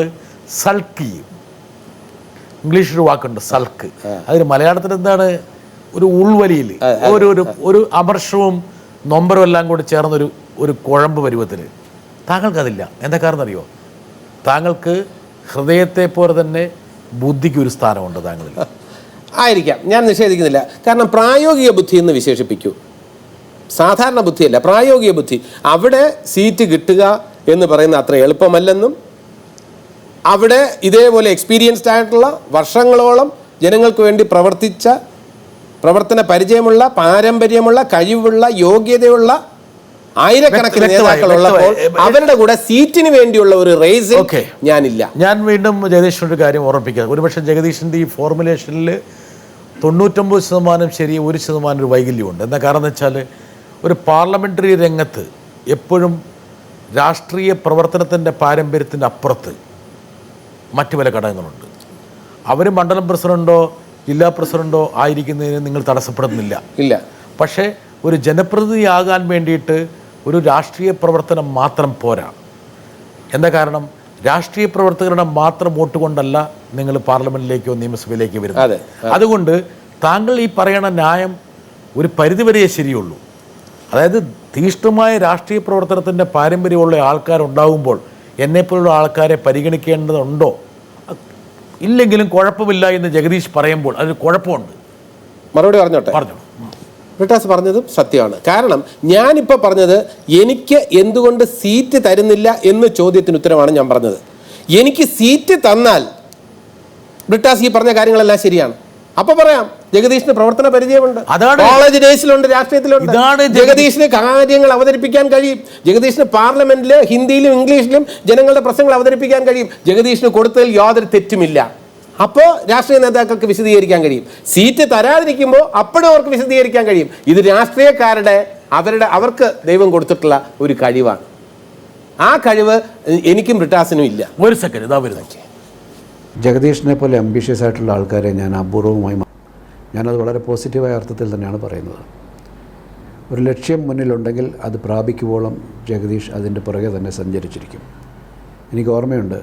സൾക്ക് ചെയ്യും. ഇംഗ്ലീഷൊരു വാക്കുണ്ട്, സൾക്ക്. അതിന് മലയാളത്തിൽ എന്താണ്? ഒരു ഉൾവലിയിൽ ഒരു അമർഷവും നൊമ്പരും എല്ലാം കൂടി ചേർന്നൊരു കുഴമ്പ് പരുവത്തിൽ. താങ്കൾക്കതില്ല. എന്താ കാരണം അറിയോ? താങ്കൾക്ക് ഹൃദയത്തെ പോലെ തന്നെ ബുദ്ധിക്ക് ഒരു സ്ഥാനമുണ്ട് താങ്കളിൽ. ആയിരിക്കാം, ഞാൻ നിഷേധിക്കുന്നില്ല. കാരണം പ്രായോഗിക ബുദ്ധി എന്ന് വിശേഷിപ്പിക്കൂ. സാധാരണ ബുദ്ധിയല്ല, പ്രായോഗിക ബുദ്ധി. അവിടെ സീറ്റ് കിട്ടുക എന്ന് പറയുന്ന അത്ര എളുപ്പമല്ലെന്നും അവിടെ ഇതേപോലെ എക്സ്പീരിയൻസ്ഡ് ആയിട്ടുള്ള വർഷങ്ങളോളം ജനങ്ങൾക്ക് വേണ്ടി പ്രവർത്തന പരിചയമുള്ള, പാരമ്പര്യമുള്ള, കഴിവുള്ള, യോഗ്യതയുള്ള ആയിരക്കണക്കിന് നേതാക്കളുള്ളപ്പോൾ അവരുടെ കൂടെ സീറ്റിന് വേണ്ടിയുള്ള ഒരു റേസ് ഞാനില്ല. ഞാൻ വീണ്ടും ജഗദീഷിനൊരു കാര്യം ഓർമ്മിപ്പിക്കുക. ഒരുപക്ഷെ ജഗദീഷിൻ്റെ ഈ ഫോർമുലേഷനിൽ 99% ശരി, 1% ഒരു വൈകല്യമുണ്ട്. എന്താ കാരണം എന്ന് വെച്ചാൽ ഒരു പാർലമെൻ്ററി രംഗത്ത് എപ്പോഴും രാഷ്ട്രീയ പ്രവർത്തനത്തിൻ്റെ പാരമ്പര്യത്തിൻ്റെ അപ്പുറത്ത് മറ്റു പല ഘടകങ്ങളുണ്ട്. അവർ മണ്ഡലം പ്രസിഡന്റോ ജില്ലാ പ്രസിഡന്റോ ആയിരിക്കുന്നതിന് നിങ്ങൾ തടസ്സപ്പെടുന്നില്ല. പക്ഷേ ഒരു ജനപ്രതിനിധിയാകാൻ വേണ്ടിയിട്ട് ഒരു രാഷ്ട്രീയ പ്രവർത്തനം മാത്രം പോരാ. എന്താ കാരണം? രാഷ്ട്രീയ പ്രവർത്തകരുടെ മാത്രം വോട്ട് കൊണ്ടല്ല നിങ്ങൾ പാർലമെന്റിലേക്കോ നിയമസഭയിലേക്കോ വരുന്നത്. അതുകൊണ്ട് താങ്കൾ ഈ പറയണ ന്യായം ഒരു പരിധിവരെയേ ശരിയുള്ളൂ. അതായത് തീഷ്ണമായ രാഷ്ട്രീയ പ്രവർത്തനത്തിൻ്റെ പാരമ്പര്യമുള്ള ആൾക്കാരുണ്ടാകുമ്പോൾ എന്നെപ്പോലുള്ള ആൾക്കാരെ പരിഗണിക്കേണ്ടതുണ്ടോ? ഇല്ലെങ്കിലും കുഴപ്പമില്ല എന്ന് ജഗദീഷ് പറയുമ്പോൾ അതിന് കുഴപ്പമുണ്ട്. മറുപടി പറഞ്ഞു. ബ്രിട്ടാസ് പറഞ്ഞതും സത്യമാണ്. കാരണം ഞാനിപ്പോൾ പറഞ്ഞത് എനിക്ക് എന്തുകൊണ്ട് സീറ്റ് തരുന്നില്ല എന്ന ചോദ്യത്തിന് ഉത്തരമാണ് ഞാൻ പറഞ്ഞത്. എനിക്ക് സീറ്റ് തന്നാൽ ബ്രിട്ടാസ് ഈ പറഞ്ഞ കാര്യങ്ങളെല്ലാം ശരിയാണ്. അപ്പൊ പറയാം ജഗദീഷിന് പ്രവർത്തന പരിചയമുണ്ട്, കോളേജ് ഡേയ്സിലുണ്ട്, രാഷ്ട്രീയത്തിലുണ്ട്. ജഗദീഷിന് കാര്യങ്ങൾ അവതരിപ്പിക്കാൻ കഴിയും. ജഗദീഷിന് പാർലമെന്റിൽ ഹിന്ദിയിലും ഇംഗ്ലീഷിലും ജനങ്ങളുടെ പ്രശ്നങ്ങൾ അവതരിപ്പിക്കാൻ കഴിയും. ജഗദീഷിന് കൊടുത്തതിൽ യാതൊരു തെറ്റുമില്ല. അപ്പോൾ രാഷ്ട്രീയ നേതാക്കൾക്ക് വിശദീകരിക്കാൻ കഴിയും. സീറ്റ് തരാതിരിക്കുമ്പോൾ അപ്പോഴും അവർക്ക് വിശദീകരിക്കാൻ കഴിയും. ഇത് രാഷ്ട്രീയക്കാരുടെ അവർക്ക് ദൈവം കൊടുത്തിട്ടുള്ള ഒരു കഴിവാണ്. ആ കഴിവ് എനിക്കും ബ്രിട്ടാസിനും ഇല്ല. ഒരു സെക്കൻഡ്, ഇതാ വരുന്നത്. ജഗദീഷിനെ പോലെ അംബീഷ്യസ് ആയിട്ടുള്ള ആൾക്കാരെ ഞാൻ അപൂർവമായി, ഞാനത് വളരെ പോസിറ്റീവായ അർത്ഥത്തിൽ തന്നെയാണ് പറയുന്നത്. ഒരു ലക്ഷ്യം മുന്നിലുണ്ടെങ്കിൽ അത് പ്രാപിക്കുവോളം ജഗദീഷ് അതിൻ്റെ പുറകെ തന്നെ സഞ്ചരിച്ചിരിക്കും. എനിക്ക് ഓർമ്മയുണ്ട്,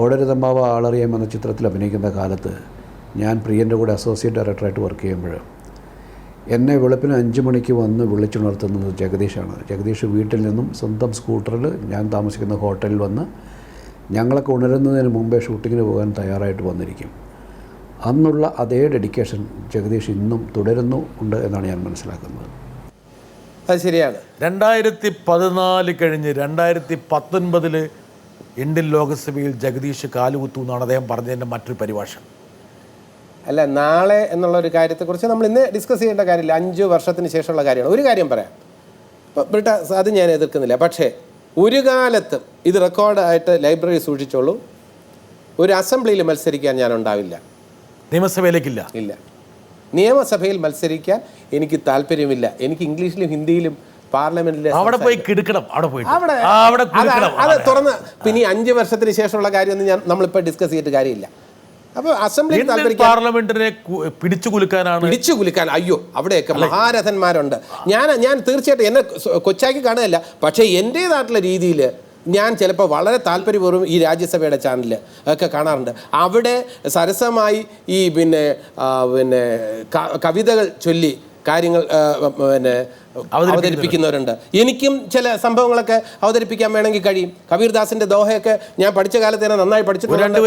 ഓടരുതമ്പാവ ആളറിയാം എന്ന ചിത്രത്തിൽ അഭിനയിക്കുന്ന കാലത്ത് ഞാൻ പ്രിയൻ്റെ കൂടെ അസോസിയേറ്റ് ഡയറക്ടറായിട്ട് വർക്ക് ചെയ്യുമ്പോൾ എന്നെ വെളുപ്പിന് 5 മണിക്ക് വന്ന് വിളിച്ചുണർത്തുന്നത് ജഗദീഷാണ്. ജഗദീഷ് വീട്ടിൽ നിന്നും സ്വന്തം സ്കൂട്ടറിൽ ഞാൻ താമസിക്കുന്ന ഹോട്ടലിൽ വന്ന് ഞങ്ങളൊക്കെ ഉണരുന്നതിന് മുമ്പേ ഷൂട്ടിങ്ങിന് പോകാൻ തയ്യാറായിട്ട് വന്നിരിക്കും. അന്നുള്ള അതേ ഡെഡിക്കേഷൻ ജഗദീഷ് ഇന്നും തുടരുന്നുണ്ട് എന്നാണ് ഞാൻ മനസ്സിലാക്കുന്നത്. അത് ശരിയാണ്. 2014 കഴിഞ്ഞ് 2019 ഇന്ത്യൻ ലോകസഭയിൽ ജഗദീഷ് കാലുകുത്തു എന്നാണ് അദ്ദേഹം പറഞ്ഞതിൻ്റെ മറ്റൊരു പരിഭാഷ. അല്ല, നാളെ എന്നുള്ള ഒരു കാര്യത്തെക്കുറിച്ച് നമ്മൾ ഇന്ന് ഡിസ്കസ് ചെയ്യേണ്ട കാര്യമില്ല. 5 വർഷത്തിന് ശേഷമുള്ള കാര്യമാണ്. ഒരു കാര്യം പറയാം, ഇപ്പോൾ ബ്രിട്ടാസ് അത് ഞാൻ എതിർക്കുന്നില്ല. പക്ഷേ ഒരു കാലത്തും ഇത് റെക്കോർഡായിട്ട് ലൈബ്രറി സൂക്ഷിച്ചോളൂ, ഒരു അസംബ്ലിയിൽ മത്സരിക്കാൻ ഞാൻ ഉണ്ടാവില്ല. നിയമസഭയിലേക്കില്ല. ഇല്ല, നിയമസഭയിൽ മത്സരിക്കാൻ എനിക്ക് താല്പര്യമില്ല. എനിക്ക് ഇംഗ്ലീഷിലും ഹിന്ദിയിലും പാർലമെന്റിലെ അവിടെ പോയി കിടക്കണം. അത് തുറന്ന് പിന്നെ 5 വർഷത്തിന് ശേഷമുള്ള കാര്യമൊന്നും നമ്മളിപ്പോൾ ഡിസ്കസ് ചെയ്തിട്ട് കാര്യമില്ല. അപ്പോൾ അസംബ്ലി പാർലമെന്റിനെ പിടിച്ചു കുലുക്കാൻ അയ്യോ, അവിടെയൊക്കെ മഹാരഥന്മാരുണ്ട്. ഞാൻ തീർച്ചയായിട്ടും എന്നെ കൊച്ചാക്കി കാണുകയല്ല, പക്ഷേ എൻ്റേതായിട്ടുള്ള രീതിയിൽ ഞാൻ ചിലപ്പോൾ വളരെ താല്പര്യപൂർവ്വം ഈ രാജ്യസഭയുടെ ചാനൽ ഒക്കെ കാണാറുണ്ട്. അവിടെ സരസമായി ഈ പിന്നെ കവിതകൾ ചൊല്ലി കാര്യങ്ങൾ അവതരിപ്പിക്കുന്നവരുണ്ട്. എനിക്കും ചില സംഭവങ്ങളൊക്കെ അവതരിപ്പിക്കാൻ വേണമെങ്കിൽ കഴിയും. കബീർദാസിന്റെ ദോഹയൊക്കെ ഞാൻ പഠിച്ച കാലത്ത് തന്നെ നന്നായി പഠിച്ചിട്ടുണ്ട്.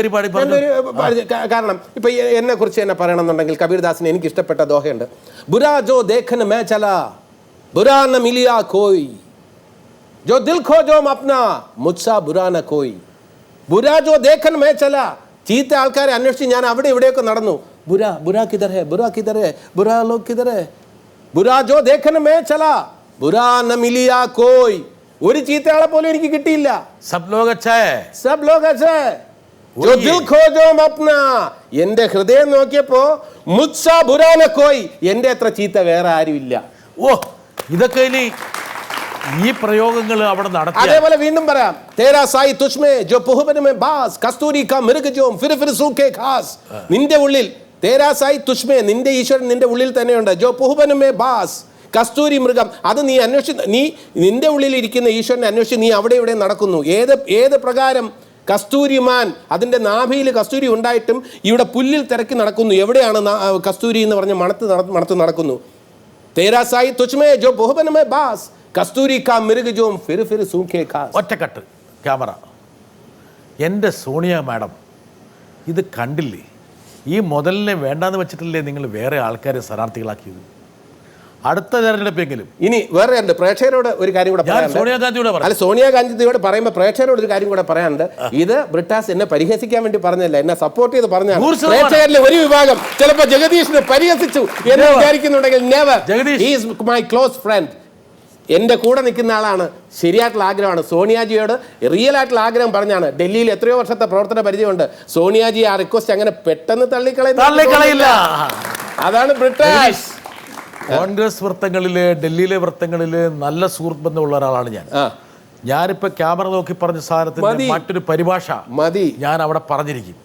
കാരണം ഇപ്പൊ എന്നെ കുറിച്ച് തന്നെ പറയണമെന്നുണ്ടെങ്കിൽ കബീർദാസിന് എനിക്ക് ഇഷ്ടപ്പെട്ട ദോഹയുണ്ട്. ബുരാ ജോ ദേഖൻ മേ ചലാ ബുരാ ന മിലിയാ കോയി जो दिल खो जो अपना मुझसा बुरा न कोई बुरा जो देखन मैं चला. ചീത്ത ആൾക്കാരെ അന്വേഷിച്ച് ഞാൻ അവിടെ ഇവിടെയൊക്കെ നടന്നു. ബുരാ കിധർ ഹേ ബുരാ ലോഗ് കിധർ ഹേ ബുരാ ജോ ദേഖൻ മേ ചലാ ബുരാ ന മിലിയാ കോയ്. ഒരു ചീത്തയാളെ പോലും എനിക്ക് കിട്ടിയില്ല. സബ് ലോഗ് അച്ഛാ ഹേ जो दिल खो जो अपना. എന്റെ ഹൃദയം നോക്കിയപ്പോ മുझसा बुरा न कोई, എന്റെ അത്ര ചീത്ത വേറെ ആരുമില്ല. ഓ, ഇതൊക്കെ ഇനി ഈ പ്രയോഗങ്ങൾ അവിടെ നടത്തി. അതേപോലെ വീണ്ടും പറയാം, തേരാ സായി തുഷ്മേ ജോ പുഹബൻ മേ ബാസ് കസ്തൂരി കാ മിർഗ് ജോ ഫിർ ഫിർ സൂഖേ ഖാസ്. നിന്റെ ഉള്ളിൽ തേരാ സായി തുഷ്മേ, നിന്റെ ഈശ്വരൻ നിന്റെ ഉള്ളിൽ തന്നെയുണ്ട്. ജോ പുഹബൻ മേ ബാസ് കസ്തൂരി മൃഗം, അത് നീ അന്വേഷിച്ച്, നീ നിന്റെ ഉള്ളിൽ ഇരിക്കുന്ന ഈശ്വരനെ അന്വേഷിച്ച് നീ അവിടെ ഇവിടെ നടക്കുന്നു. ഏത് പ്രകാരം കസ്തൂരിമാൻ, അതിൻ്റെ നാഭിയിൽ കസ്തൂരി ഉണ്ടായിട്ടും ഇവിടെ പുല്ലിൽ തിരക്കി നടക്കുന്നു. എവിടെയാണ് കസ്തൂരി എന്ന് പറഞ്ഞ് മണത്ത് നടക്കുന്നു. തേരാ സായി തുഷ്മേ ജോ പുഹബൻ മേ ബാസ് കസ്തൂരി കാ മിർഗ് ജോ ഫിർ ഫിർ സൂഖേ ഖാസ്. ഒറ്റക്കട്ട് ക്യാമറ. എൻ്റെ സോണിയ മാഡം ഇത് കണ്ടില്ലേ? ഈ മുതലിനെ വേണ്ടാന്ന് വെച്ചിട്ടില്ലേ നിങ്ങൾ വേറെ ആൾക്കാരെ സ്ഥാനാർത്ഥികളാക്കിയത്? അടുത്ത തെരഞ്ഞെടുപ്പെങ്കിലും ഇനി വേറെ ഉണ്ട്. പ്രേക്ഷകരോട് ഒരു കാര്യം കൂടെ പറയാനുണ്ട്. സോണിയാഗാന്ധിയോട് പറയുമ്പോൾ പ്രേക്ഷകരോട് ഒരു കാര്യം കൂടെ പറയാനുണ്ട്. ഇത് ബ്രിട്ടാസ് എന്നെ പരിഹസിക്കാൻ വേണ്ടി പറഞ്ഞല്ല, എന്നെ സപ്പോർട്ട് ചെയ്ത് പറഞ്ഞാണ്. പ്രേക്ഷകരിലെ ഒരു വിഭാഗം ചിലപ്പോൾ ജഗദീഷിനെ പരിഹസിച്ചു എന്ന് വിചാരിക്കുന്നുണ്ടെങ്കിൽ never. He is my close friend. എൻ്റെ കൂടെ നിൽക്കുന്ന ആളാണ്. ശരിയായിട്ടുള്ള ആഗ്രഹമാണ്. സോണിയാജിയോട് റിയൽ ആയിട്ടുള്ള ആഗ്രഹം പറഞ്ഞാണ്. ഡൽഹിയിൽ എത്രയോ വർഷത്തെ പ്രവർത്തന പരിചയമുണ്ട്. സോണിയാജി ആ റിക്വസ്റ്റ് അങ്ങനെ പെട്ടെന്ന് തള്ളിക്കളയില്ല. അതാണ് ബ്രിട്ടാസ്. കോൺഗ്രസ് വൃത്തങ്ങളില്, ഡൽഹിയിലെ വൃത്തങ്ങളില് നല്ല സുഹൃത്ത് ബന്ധമുള്ള ഒരാളാണ് ഞാൻ. ഞാനിപ്പോ ക്യാമറ നോക്കി പറഞ്ഞ സാധനത്തിന് മറ്റൊരു പരിഭാഷ മതി ഞാൻ അവിടെ പറഞ്ഞിരിക്കും.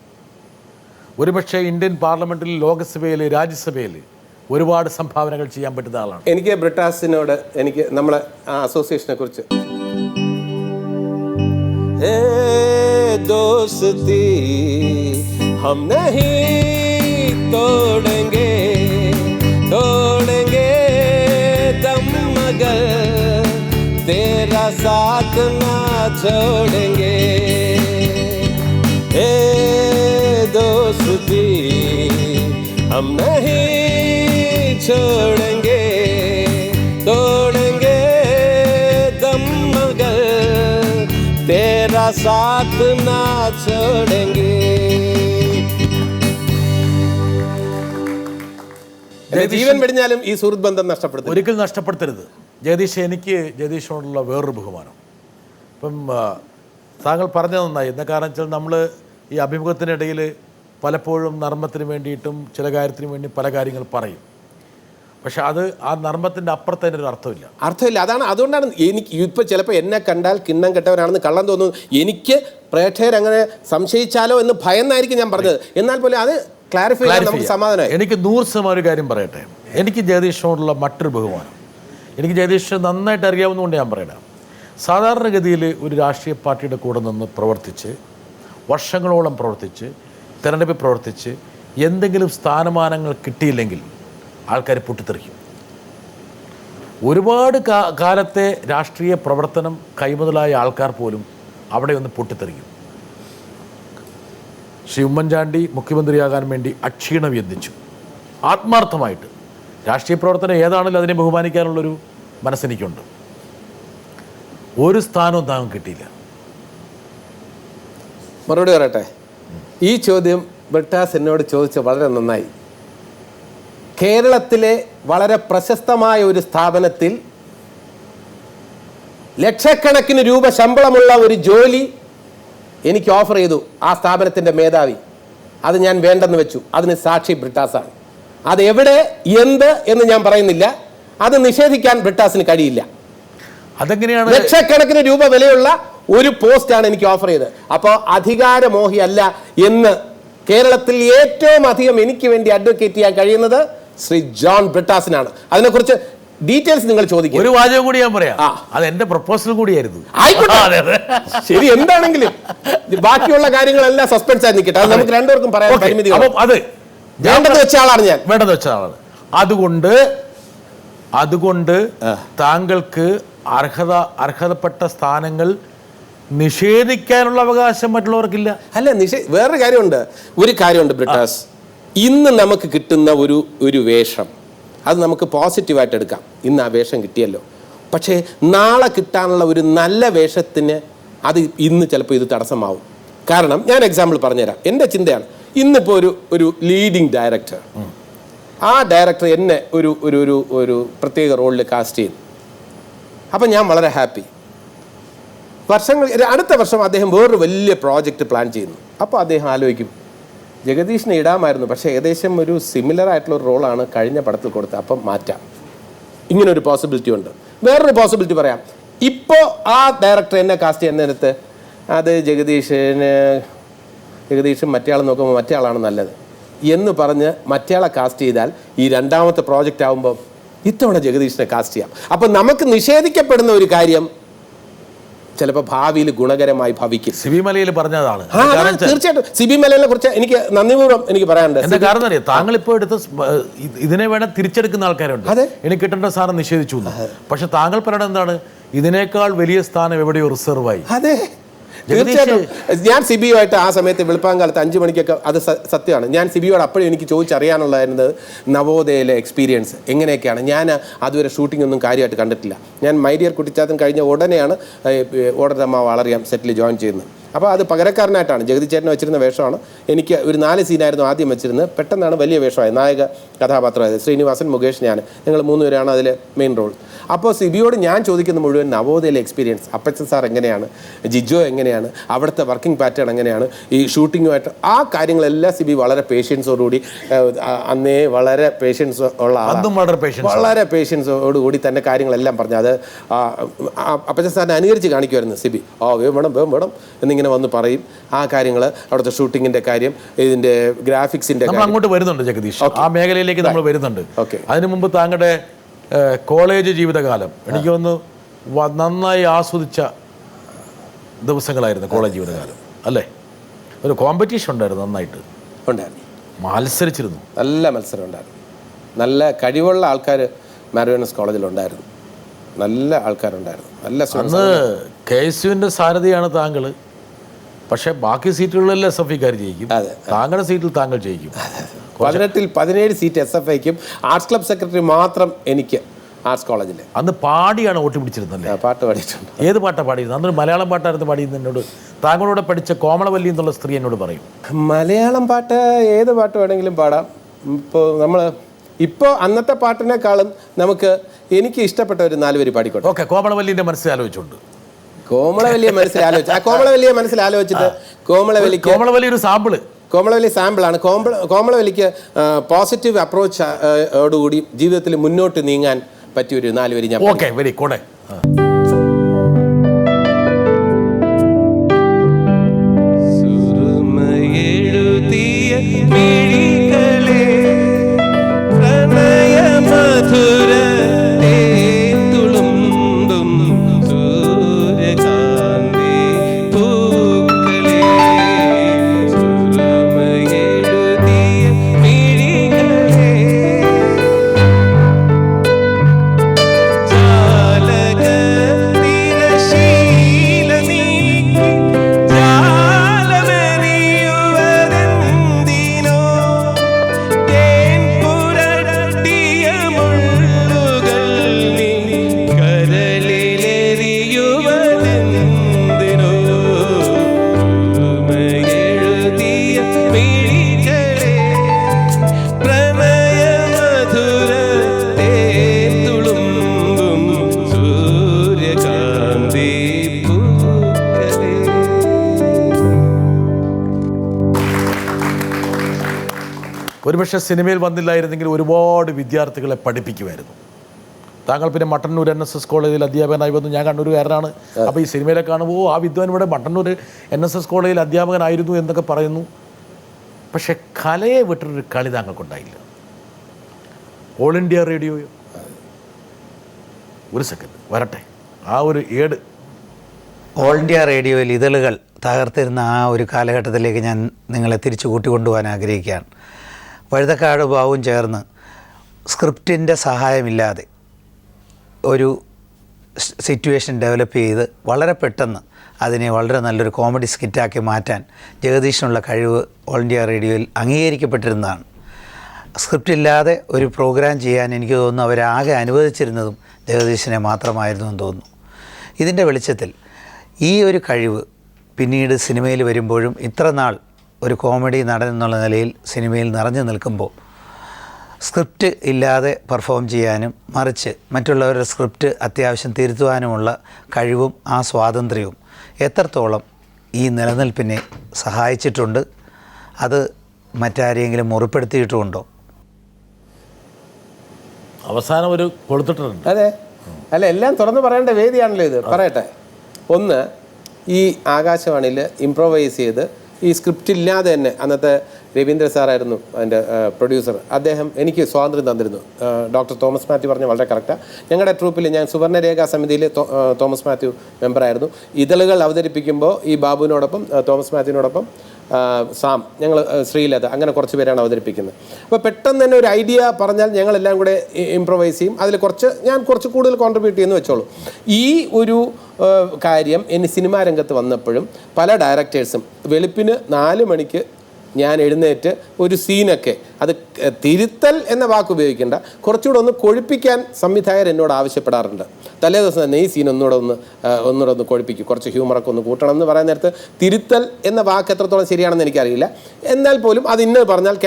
ഒരുപക്ഷെ ഇന്ത്യൻ പാർലമെന്റിൽ, ലോകസഭയിൽ, രാജ്യസഭയിൽ ഒരുപാട് സംഭാവനകൾ ചെയ്യാൻ പറ്റുന്ന ആളാണ്. എനിക്ക് ബ്രിട്ടാസിനോട് എനിക്ക് നമ്മളെ അസോസിയേഷനെ കുറിച്ച് ദോസ്തി ഹം നഹീ തോടെംഗേ തോടെംഗേ ദം മഗർ തേരാ സാത്ത് നാ ഛോഡെംഗേ ഏ ദോസ്തി ഹം നഹീ छोड़ेंगे तोड़ेंगे दम मगर तेरा साथ ना छोड़ेंगे. ജീവൻ വെടിഞ്ഞാലും ഈ സുഹൃത്ത് ബന്ധം നഷ്ടപ്പെടുത്തും, ഒരിക്കലും നഷ്ടപ്പെടുത്തരുത്. എനിക്ക് ജഗദീഷിനോടുള്ള വേറൊരു ബഹുമാനം. ഇപ്പം താങ്കൾ പറഞ്ഞത് നന്നായി. എന്താ കാരണം വെച്ചാൽ നമ്മൾ ഈ അഭിമുഖത്തിനിടയിൽ പലപ്പോഴും നർമ്മത്തിന് വേണ്ടിയിട്ടും ചില കാര്യത്തിന് വേണ്ടി പല കാര്യങ്ങൾ പറയും. പക്ഷെ അത് ആ നർമ്മത്തിൻ്റെ അപ്പുറത്ത് അതിൻ്റെ ഒരു അർത്ഥമില്ല. അതുകൊണ്ടാണ് എനിക്ക് ഇപ്പോൾ ചിലപ്പോൾ എന്നെ കണ്ടാൽ കിണ്ണം കെട്ടവനാണെന്ന് കള്ളം തോന്നുന്നു. എനിക്ക് പ്രേക്ഷകർ അങ്ങനെ സംശയിച്ചാലോ എന്ന് ഭയന്നായിരിക്കും ഞാൻ പറഞ്ഞത്. എന്നാൽ പോലും അത് ക്ലാരിഫൈ ചെയ്യാൻ നമുക്ക് സമാധാനമായി. എനിക്ക് 100% ഒരു കാര്യം പറയട്ടെ. എനിക്ക് ജഗദീഷിനോടുള്ള മറ്റൊരു ബഹുമാനം, എനിക്ക് ജഗദീഷ് നന്നായിട്ട് അറിയാവുന്നതുകൊണ്ട് ഞാൻ പറയണം. സാധാരണഗതിയിൽ ഒരു രാഷ്ട്രീയ പാർട്ടിയുടെ കൂടെ നിന്ന് പ്രവർത്തിച്ച്, വർഷങ്ങളോളം പ്രവർത്തിച്ച്, തെരഞ്ഞെടുപ്പിൽ പ്രവർത്തിച്ച് എന്തെങ്കിലും സ്ഥാനമാനങ്ങൾ കിട്ടിയില്ലെങ്കിൽ ആൾക്കാർ പൊട്ടിത്തെറിക്കും. ഒരുപാട് കാലത്തെ രാഷ്ട്രീയ പ്രവർത്തനം കൈമുതലായ ആൾക്കാർ പോലും അവിടെ ഒന്ന് പൊട്ടിത്തെറിക്കും. ശ്രീ ഉമ്മൻചാണ്ടി മുഖ്യമന്ത്രിയാകാൻ വേണ്ടി അക്ഷീണം യത്നിച്ചു, ആത്മാർത്ഥമായിട്ട്. രാഷ്ട്രീയ പ്രവർത്തനം ഏതാണെങ്കിലും അതിനെ ബഹുമാനിക്കാനുള്ളൊരു മനസ്സെനിക്കുണ്ട്. ഒരു സ്ഥാനവും താങ്കൾ കിട്ടിയില്ല. മറുപടി പറയട്ടെ. ഈ ചോദ്യം ബ്രിട്ടാസ് എന്നോട് ചോദിച്ച വളരെ നന്നായി. കേരളത്തിലെ വളരെ പ്രശസ്തമായ ഒരു സ്ഥാപനത്തിൽ ലക്ഷക്കണക്കിന് രൂപ ശമ്പളമുള്ള ഒരു ജോലി എനിക്ക് ഓഫർ ചെയ്തു ആ സ്ഥാപനത്തിൻ്റെ മേധാവി. അത് ഞാൻ വേണ്ടെന്ന് വെച്ചു. അതിന് സാക്ഷി ബ്രിട്ടാസാണ്. അത് എവിടെ, എന്ത് എന്ന് ഞാൻ പറയുന്നില്ല. അത് നിഷേധിക്കാൻ ബ്രിട്ടാസിന് കഴിയില്ല. അതെങ്ങനെയാണ്? ലക്ഷക്കണക്കിന് രൂപ വിലയുള്ള ഒരു പോസ്റ്റാണ് എനിക്ക് ഓഫർ ചെയ്തത്. അപ്പോൾ അധികാരമോഹിയല്ല എന്ന് കേരളത്തിൽ ഏറ്റവും അധികം എനിക്ക് വേണ്ടി അഡ്വക്കേറ്റ് ചെയ്യാൻ കഴിയുന്നത് ശ്രീ ജോൺ ബ്രിട്ടാസിനാണ്. അതിനെക്കുറിച്ച് ഡീറ്റെയിൽസ് നിങ്ങൾ ചോദിക്കും. ഒരു വാചകം കൂടി ഞാൻ പറയാം. അത് എന്റെ പ്രപ്പോസൽ കൂടിയായിരുന്നു. ശരി, എന്താണെങ്കിലും ബാക്കിയുള്ള കാര്യങ്ങളെല്ലാം സസ്പെൻസ് ആയി നിൽക്കട്ടെ. അത് നമുക്ക് രണ്ടുപേർക്കും പറയാൻ പരിമിതി. അത് വേണ്ടെന്ന് വെച്ച ആളാണ് ഞാൻ. വേണ്ടെന്ന് വെച്ച ആളാണ്. അതുകൊണ്ട് താങ്കൾക്ക് അർഹതപ്പെട്ട സ്ഥാനങ്ങൾ നിഷേധിക്കാനുള്ള അവകാശം മറ്റുള്ളവർക്കില്ല. അല്ല, വേറൊരു കാര്യമുണ്ട് ബ്രിട്ടാസ്. ഇന്ന് നമുക്ക് കിട്ടുന്ന ഒരു വേഷം അത് നമുക്ക് പോസിറ്റീവായിട്ട് എടുക്കാം. ഇന്ന് ആ വേഷം കിട്ടിയല്ലോ. പക്ഷേ നാളെ കിട്ടാനുള്ള ഒരു നല്ല വേഷത്തിന് അത് ഇന്ന് ചിലപ്പോൾ ഇത് തടസ്സമാവും. കാരണം ഞാൻ എക്സാമ്പിൾ പറഞ്ഞുതരാം. എൻ്റെ ചിന്തയാണ്. ഇന്നിപ്പോൾ ഒരു ലീഡിങ് ഡയറക്ടർ, ആ ഡയറക്ടർ എന്നെ ഒരു പ്രത്യേക റോളിൽ കാസ്റ്റ് ചെയ്യുന്നു. അപ്പം ഞാൻ വളരെ ഹാപ്പി. അടുത്ത വർഷം അദ്ദേഹം വേറൊരു വലിയ പ്രോജക്റ്റ് പ്ലാൻ ചെയ്യുന്നു. അപ്പോൾ അദ്ദേഹം ആലോചിക്കും, ജഗദീഷിനെ ഇടാമായിരുന്നു, പക്ഷേ ഏകദേശം ഒരു സിമിലർ ആയിട്ടുള്ള ഒരു റോളാണ് കഴിഞ്ഞ പടത്തിൽ കൊടുത്തത്, അപ്പം മാറ്റാം. ഇങ്ങനൊരു പോസിബിലിറ്റി ഉണ്ട്. വേറൊരു പോസിബിലിറ്റി പറയാം. ഇപ്പോൾ ആ ഡയറക്ടർ എന്നെ കാസ്റ്റ് ചെയ്യുന്നതിനകത്ത് അത് ജഗദീഷും മറ്റേ ആൾ നോക്കുമ്പോൾ മറ്റേ ആളാണ് നല്ലത് എന്ന് പറഞ്ഞ് മറ്റേ ആളെ കാസ്റ്റ് ചെയ്താൽ ഈ രണ്ടാമത്തെ പ്രോജക്റ്റ് ആകുമ്പോൾ ഇത്തവണ ജഗദീഷിനെ കാസ്റ്റ് ചെയ്യാം. അപ്പം നമുക്ക് നിഷേധിക്കപ്പെടുന്ന ഒരു കാര്യം ചിലപ്പോൾ ഭാവിയിൽ ഗുണകരമായി ഭവിക്കും. സിബി മലയിൽ പറഞ്ഞതാണ്. തീർച്ചയായിട്ടും സിബി മലയെ കുറിച്ച് എനിക്ക് നന്ദിപൂർവ്വം എനിക്ക് പറയാനുണ്ട്. എന്താ കാരണം അറിയാം? താങ്കൾ ഇപ്പോൾ എടുത്ത് ഇതിനെ വേണം തിരിച്ചെടുക്കുന്ന ആൾക്കാരുണ്ട്. എനിക്ക് കിട്ടേണ്ട സ്ഥാനം നിഷേധിച്ചു. പക്ഷെ താങ്കൾ പറയണത് എന്താണ്? ഇതിനേക്കാൾ വലിയ സ്ഥാനം എവിടെയോ റിസർവായി. അതെ, തീർച്ചയായിട്ടും. ഞാൻ സിബിയുമായിട്ട് ആ സമയത്ത് വെളുപ്പാങ്കാലത്ത് 5 മണിക്കൊക്കെ, അത് സത്യമാണ്, ഞാൻ സിബിയോട് അപ്പോഴും എനിക്ക് ചോദിച്ചറിയാനുള്ളതായിരുന്നത് നവോദയയിലെ എക്സ്പീരിയൻസ് എങ്ങനെയൊക്കെയാണ്. ഞാൻ അതുവരെ ഷൂട്ടിംഗ് ഒന്നും കാര്യമായിട്ട് കണ്ടിട്ടില്ല. ഞാൻ മൈ ഡിയർ കുട്ടിച്ചാത്തൻ കഴിഞ്ഞ ഉടനെയാണ് ഓടരമ്മ വളറിയാം സെറ്റിൽ ജോയിൻ ചെയ്യുന്നത്. അപ്പോൾ അത് പകരക്കാരനായിട്ടാണ്. ജഗതി ചേട്ടനെ വെച്ചിരുന്ന വേഷമാണ്. എനിക്ക് ഒരു 4 സീനായിരുന്നു ആദ്യം വെച്ചിരുന്നത്. പെട്ടെന്നാണ് വലിയ വേഷമായത്, നായക കഥാപാത്രമായത്. ശ്രീനിവാസൻ, മുകേഷ്, ഞാൻ, ഞങ്ങൾ 3 പേരാണ് അതിൽ മെയിൻ റോൾ. അപ്പോൾ സിബിയോട് ഞാൻ ചോദിക്കുന്ന മുഴുവൻ നവോദയയിലെ എക്സ്പീരിയൻസ്, അപ്പച്ചൻ സാർ എങ്ങനെയാണ്, ജിജോ എങ്ങനെയാണ്, അവിടുത്തെ വർക്കിംഗ് പാറ്റേൺ എങ്ങനെയാണ്, ഈ ഷൂട്ടിങ്ങുമായിട്ട് ആ കാര്യങ്ങളെല്ലാം സിബി വളരെ പേഷ്യൻസോടുകൂടി, അന്നേ വളരെ പേഷ്യൻസ് ഉള്ള ആളാണ്, വളരെ പേഷ്യൻസോടുകൂടി തന്നെ കാര്യങ്ങളെല്ലാം പറഞ്ഞു. അത് അപ്പച്ചൻ സാറിനെ അനുകരിച്ച് കാണിക്കുമായിരുന്നു സിബി. വേണം എന്നിങ്ങനെ വന്ന് പറയും. ആ കാര്യങ്ങൾ, അവിടുത്തെ ഷൂട്ടിങ്ങിൻ്റെ കാര്യം, ഇതിൻ്റെ ഗ്രാഫിക്സിൻ്റെ കാര്യം. അങ്ങോട്ട് വരുന്നുണ്ട് ജഗദീഷ്, ആ മേഖലയിലേക്ക് നമ്മൾ വരുന്നുണ്ട്. അതിനു മുമ്പ് താങ്കളുടെ കോളേജ് ജീവിതകാലം എനിക്ക് തോന്നുന്നു നന്നായി ആസ്വദിച്ച ദിവസങ്ങളായിരുന്നു കോളേജ് ജീവിതകാലം, അല്ലേ? ഒരു കോമ്പറ്റീഷൻ ഉണ്ടായിരുന്നു, നന്നായിട്ട് ഉണ്ടായിരുന്നു, മത്സരിച്ചിരുന്നു, നല്ല മത്സരം ഉണ്ടായിരുന്നു. നല്ല കഴിവുള്ള ആൾക്കാർ മാരിയോണസ് കോളേജിലുണ്ടായിരുന്നു, നല്ല ആൾക്കാരുണ്ടായിരുന്നു, നല്ല. അന്ന് KSUവിൻ്റെ സാരഥിയാണ് താങ്കൾ. പക്ഷേ ബാക്കി സീറ്റുകളിലെല്ലാം SFIക്കാർ ജയിക്കും. താങ്കളുടെ സീറ്റിൽ താങ്കൾ ജയിക്കും. 18-ൽ 17 സീറ്റ് SFIക്കും. ആർട്സ് ക്ലബ് സെക്രട്ടറി മാത്രം എനിക്ക് ആർട്സ് കോളേജിൽ. അന്ന് പാടിയാണ് വോട്ട് പിടിച്ചിരുന്നല്ലേ? പാട്ട് പാടിയിട്ടുണ്ട്. ഏത് പാട്ടാണ് പാടിയിരുന്നത്? അന്നൊരു മലയാളം പാട്ടായിരുന്നു പാടിയിരുന്നത്. എന്നോട് താങ്കളോട് പഠിച്ച കോമളവല്ലി എന്നുള്ള സ്ത്രീ എന്നോട് പറയും. മലയാളം പാട്ട് ഏത് പാട്ട് വേണമെങ്കിലും പാടാം. ഇപ്പോൾ അന്നത്തെ പാട്ടിനേക്കാളും എനിക്ക് ഇഷ്ടപ്പെട്ട ഒരു 4 വരി പാടിക്കോട്ടെ. ഓക്കെ, കോമളവല്ലിൻ്റെ മനസ്സിലാലോചിച്ചുണ്ട്. കോമളവല്ലിയെ മനസ്സിലാലോചിച്ചു. ആ കോമളവല്ലിയെ മനസ്സിലാലോചിച്ചിട്ട് കോമളവല്ലി ഒരു സാമ്പിള്, കോമളവല്ലി സാമ്പിളാണ്. കോമളവല്ലിക്ക് പോസിറ്റീവ് അപ്രോച്ചോടുകൂടി ജീവിതത്തിൽ മുന്നോട്ട് നീങ്ങാൻ പറ്റിയൊരു 4 വരി ഞാൻ. ഓക്കെ, വെരി കൂടെ. ജാലക ഒരുപക്ഷെ സിനിമയിൽ വന്നില്ലായിരുന്നെങ്കിൽ ഒരുപാട് വിദ്യാർത്ഥികളെ പഠിപ്പിക്കുമായിരുന്നു. താങ്കൾ പിന്നെ മട്ടന്നൂർ NSS കോളേജിൽ അധ്യാപകനായി വന്നു. ഞാൻ കണ്ണൂരുകാരനാണ്. അപ്പോൾ ഈ സിനിമയിലെ കാണുമ്പോൾ ആ വിദ്വാൻ ഇവിടെ മട്ടന്നൂർ NSS കോളേജിൽ അധ്യാപകനായിരുന്നു എന്നൊക്കെ പറയുന്നു. പക്ഷെ കലയെ വിട്ടൊരു കളി താങ്കൾക്കുണ്ടായില്ല. All India റേഡിയോയോ? ഒരു സെക്കൻഡ് വരട്ടെ, ആ ഒരു ഏട്. ഓൾ ഇന്ത്യ റേഡിയോയിൽ ഇതളുകൾ തകർത്തിരുന്ന ആ ഒരു കാലഘട്ടത്തിലേക്ക് ഞാൻ നിങ്ങളെ തിരിച്ചു കൂട്ടിക്കൊണ്ടുപോകാൻ ആഗ്രഹിക്കുകയാണ്. വഴുതക്കാട് ബാബുവും ചേർന്ന് സ്ക്രിപ്റ്റിൻ്റെ സഹായമില്ലാതെ ഒരു സിറ്റുവേഷൻ ഡെവലപ്പ് ചെയ്ത് വളരെ പെട്ടെന്ന് അതിനെ വളരെ നല്ലൊരു കോമഡി സ്കിറ്റാക്കി മാറ്റാൻ ജഗദീഷിനുള്ള കഴിവ് ഓൾ ഇന്ത്യ റേഡിയോയിൽ അംഗീകരിക്കപ്പെട്ടിരുന്നതാണ്. സ്ക്രിപ്റ്റ് ഇല്ലാതെ ഒരു പ്രോഗ്രാം ചെയ്യാൻ എനിക്ക് തോന്നുന്നു അവരാകെ അനുവദിച്ചിരുന്നതും ജഗദീഷിനെ മാത്രമായിരുന്നു എന്ന് തോന്നുന്നു. ഇതിൻ്റെ വെളിച്ചത്തിൽ ഈ ഒരു കഴിവ് പിന്നീട് സിനിമയിൽ വരുമ്പോഴും ഇത്ര നാൾ ഒരു കോമഡി നടൻ എന്നുള്ള നിലയിൽ സിനിമയിൽ നിറഞ്ഞു നിൽക്കുമ്പോൾ സ്ക്രിപ്റ്റ് ഇല്ലാതെ പെർഫോം ചെയ്യാനും മറിച്ച് മറ്റുള്ളവരുടെ സ്ക്രിപ്റ്റ് അത്യാവശ്യം തിരുത്തുവാനുമുള്ള കഴിവും ആ സ്വാതന്ത്ര്യവും എത്രത്തോളം ഈ നിലനിൽപ്പിനെ സഹായിച്ചിട്ടുണ്ട്, അത് മറ്റാരെങ്കിലും മുറിപ്പെടുത്തിയിട്ടുണ്ടോ? അവസാനം ഒരു കൊടുത്തിട്ടുണ്ട്. അതെ, അല്ല എല്ലാം തുറന്ന് പറയേണ്ട വേദിയാണല്ലോ ഇത്. പറയട്ടെ, ഒന്ന്, ഈ ആകാശവാണിയിൽ ഇംപ്രൊവൈസ് ചെയ്ത് ഈ സ്ക്രിപ്റ്റ് ഇല്ലാതെ തന്നെ അന്നത്തെ രവീന്ദ്ര സാറായിരുന്നു അതിൻ്റെ പ്രൊഡ്യൂസർ. അദ്ദേഹം എനിക്ക് സ്വാതന്ത്ര്യം തന്നിരുന്നു. ഡോക്ടർ തോമസ് മാത്യു പറഞ്ഞ വളരെ കറക്റ്റാണ്. ഞങ്ങളുടെ ട്രൂപ്പിൽ ഞാൻ സുവർണരേഖ സമിതിയിൽ തോമസ് മാത്യു മെമ്പറായിരുന്നു. ഇതളുകൾ അവതരിപ്പിക്കുമ്പോൾ ഈ ബാബുവിനോടൊപ്പം തോമസ് മാത്യുവിനോടൊപ്പം സാം, ഞങ്ങൾ ശ്രീലത, അങ്ങനെ കുറച്ച് പേരാണ് അവതരിപ്പിക്കുന്നത്. അപ്പോൾ പെട്ടെന്ന് തന്നെ ഒരു ഐഡിയ പറഞ്ഞാൽ ഞങ്ങളെല്ലാം കൂടെ ഇംപ്രൊവൈസ് ചെയ്യും. അതിൽ ഞാൻ കുറച്ച് കൂടുതൽ കോൺട്രിബ്യൂട്ട് ചെയ്യുന്നു വെച്ചോളൂ. ഈ ഒരു കാര്യം ഇനി സിനിമാ രംഗത്ത് വന്നപ്പോഴും പല ഡയറക്ടേഴ്സും വെളുപ്പിന് 4 മണിക്ക് ഞാൻ എഴുന്നേറ്റ് ഒരു സീനൊക്കെ അത് തിരുത്തൽ എന്ന വാക്ക് ഉപയോഗിക്കേണ്ട, കുറച്ചുകൂടെ ഒന്ന് കൊഴുപ്പിക്കാൻ സംവിധായകർ എന്നോട് ആവശ്യപ്പെടാറുണ്ട്. തലേ ദിവസം തന്നെ ഈ സീൻ ഒന്നുകൂടെ ഒന്ന് കൊഴുപ്പിക്കും, കുറച്ച് ഹ്യൂമറൊക്കെ ഒന്ന് കൂട്ടണം എന്ന് പറയുന്ന നേരത്ത് തിരുത്തൽ എന്ന വാക്ക് എത്രത്തോളം ശരിയാണെന്ന് എനിക്കറിയില്ല. എന്നാൽ പോലും അത് ഇന്നത് പറഞ്ഞാൽ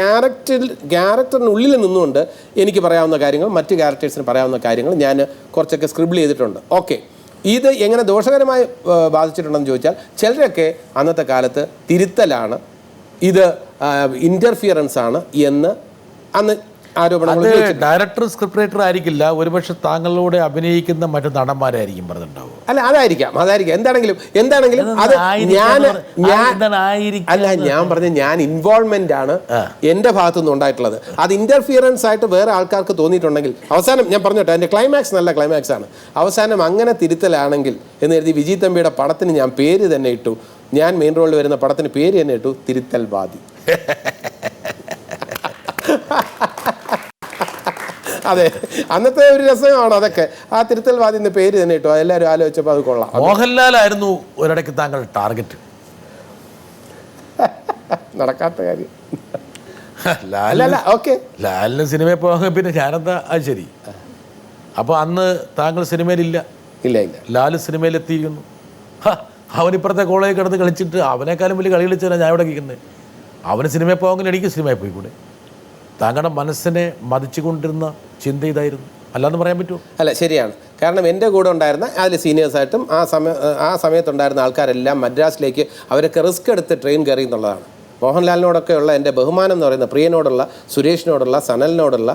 ക്യാരക്ടറിനുള്ളിൽ നിന്നുകൊണ്ട് എനിക്ക് പറയാവുന്ന കാര്യങ്ങൾ മറ്റ് ക്യാരക്ടേഴ്സിന് പറയാവുന്ന കാര്യങ്ങൾ ഞാൻ കുറച്ചൊക്കെ സ്ക്രിബിൾ ചെയ്തിട്ടുണ്ട്. ഓക്കെ, ഇത് എങ്ങനെ ദോഷകരമായി ബാധിച്ചിട്ടുണ്ടെന്ന് ചോദിച്ചാൽ ചിലരൊക്കെ അന്നത്തെ കാലത്ത് തിരുത്തലാണ്, ഇത് ഇൻ്റർഫിയറൻസ് ആണ് എന്ന് അന്ന് ആരോപണങ്ങൾ. ഡയറക്ടർ സ്ക്രിപ്റ്റ് റൈറ്റർ ആയിരിക്കില്ല, ഒരുപക്ഷെ താങ്കളോട് അഭിനയിക്കുന്ന മറ്റു നടന്മാരായിരിക്കും പറഞ്ഞിട്ടുണ്ടാവും. അല്ല, അതായിരിക്കാം. എന്താണെങ്കിലും അത് ഞാൻ പറഞ്ഞ ഞാൻ ഇൻവോൾവ്മെന്റ് ആണ് എൻ്റെ ഭാഗത്തുനിന്ന് ഉണ്ടായിട്ടുള്ളത്. അത് ഇന്റർഫിയറൻസ് ആയിട്ട് വേറെ ആൾക്കാർക്ക് തോന്നിയിട്ടുണ്ടെങ്കിൽ അവസാനം ഞാൻ പറഞ്ഞോട്ടെ, എൻ്റെ ക്ലൈമാക്സ് നല്ല ക്ലൈമാക്സ് ആണ്. അവസാനം അങ്ങനെ തിരുത്തലാണെങ്കിൽ എന്ന് കരുതി വിജയ് തമ്പിയുടെ പടത്തിന് ഞാൻ പേര് തന്നെ ഇട്ടു. ഞാൻ മെയിൻ റോളിൽ വരുന്ന പടത്തിന് പേര് തന്നെ ഇട്ടു തിരുത്തൽവാദി. അതെ, അന്നത്തെ ഒരു രസമാണ് അതൊക്കെ. ആ തിരുത്തൽവാദി എന്ന പേര് തന്നെ ഇട്ടു. എല്ലാവരും ആലോചിച്ചപ്പോൾ അത് കൊള്ളാം. മോഹൻലാലായിരുന്നു ഒരിടയ്ക്ക് താങ്കൾ ടാർഗറ്റ്. നടക്കാത്ത കാര്യം. ലാലിന് സിനിമയിൽ പോകാൻ പിന്നെ ഞാനെന്താ? അത് ശരി. അപ്പോൾ അന്ന് താങ്കൾ സിനിമയിലില്ല? ഇല്ല. ലാല് സിനിമയിലെത്തിയിരുന്നു. അവനിപ്പുറത്തെ കോളേജിൽ കിടന്ന് കളിച്ചിട്ട് അവനേക്കാളും വലിയ കളി കളിച്ചാൽ ഞാൻ ഇവിടെ കേൾക്കുന്നത്. അവന് സിനിമയിൽ പോകാമെങ്കിൽ എനിക്ക് സിനിമയിൽ പോയിക്കൂടെ? താങ്കളുടെ മനസ്സിനെ മതിച്ചുകൊണ്ടിരുന്ന ചിന്ത ഇതായിരുന്നു, അല്ലാന്ന് പറയാൻ പറ്റുമോ? അല്ല, ശരിയാണ്. കാരണം എൻ്റെ കൂടെ ഉണ്ടായിരുന്ന അതിൽ സീനിയേഴ്സായിട്ടും ആ സമയത്തുണ്ടായിരുന്ന ആൾക്കാരെല്ലാം മദ്രാസിലേക്ക് അവരൊക്കെ റിസ്ക് എടുത്ത് ട്രെയിൻ കയറി എന്നുള്ളതാണ്. മോഹൻലാലിനോടൊക്കെയുള്ള എൻ്റെ ബഹുമാനം എന്ന് പറയുന്ന പ്രിയനോടുള്ള, സുരേഷിനോടുള്ള, സനലിനോടുള്ള,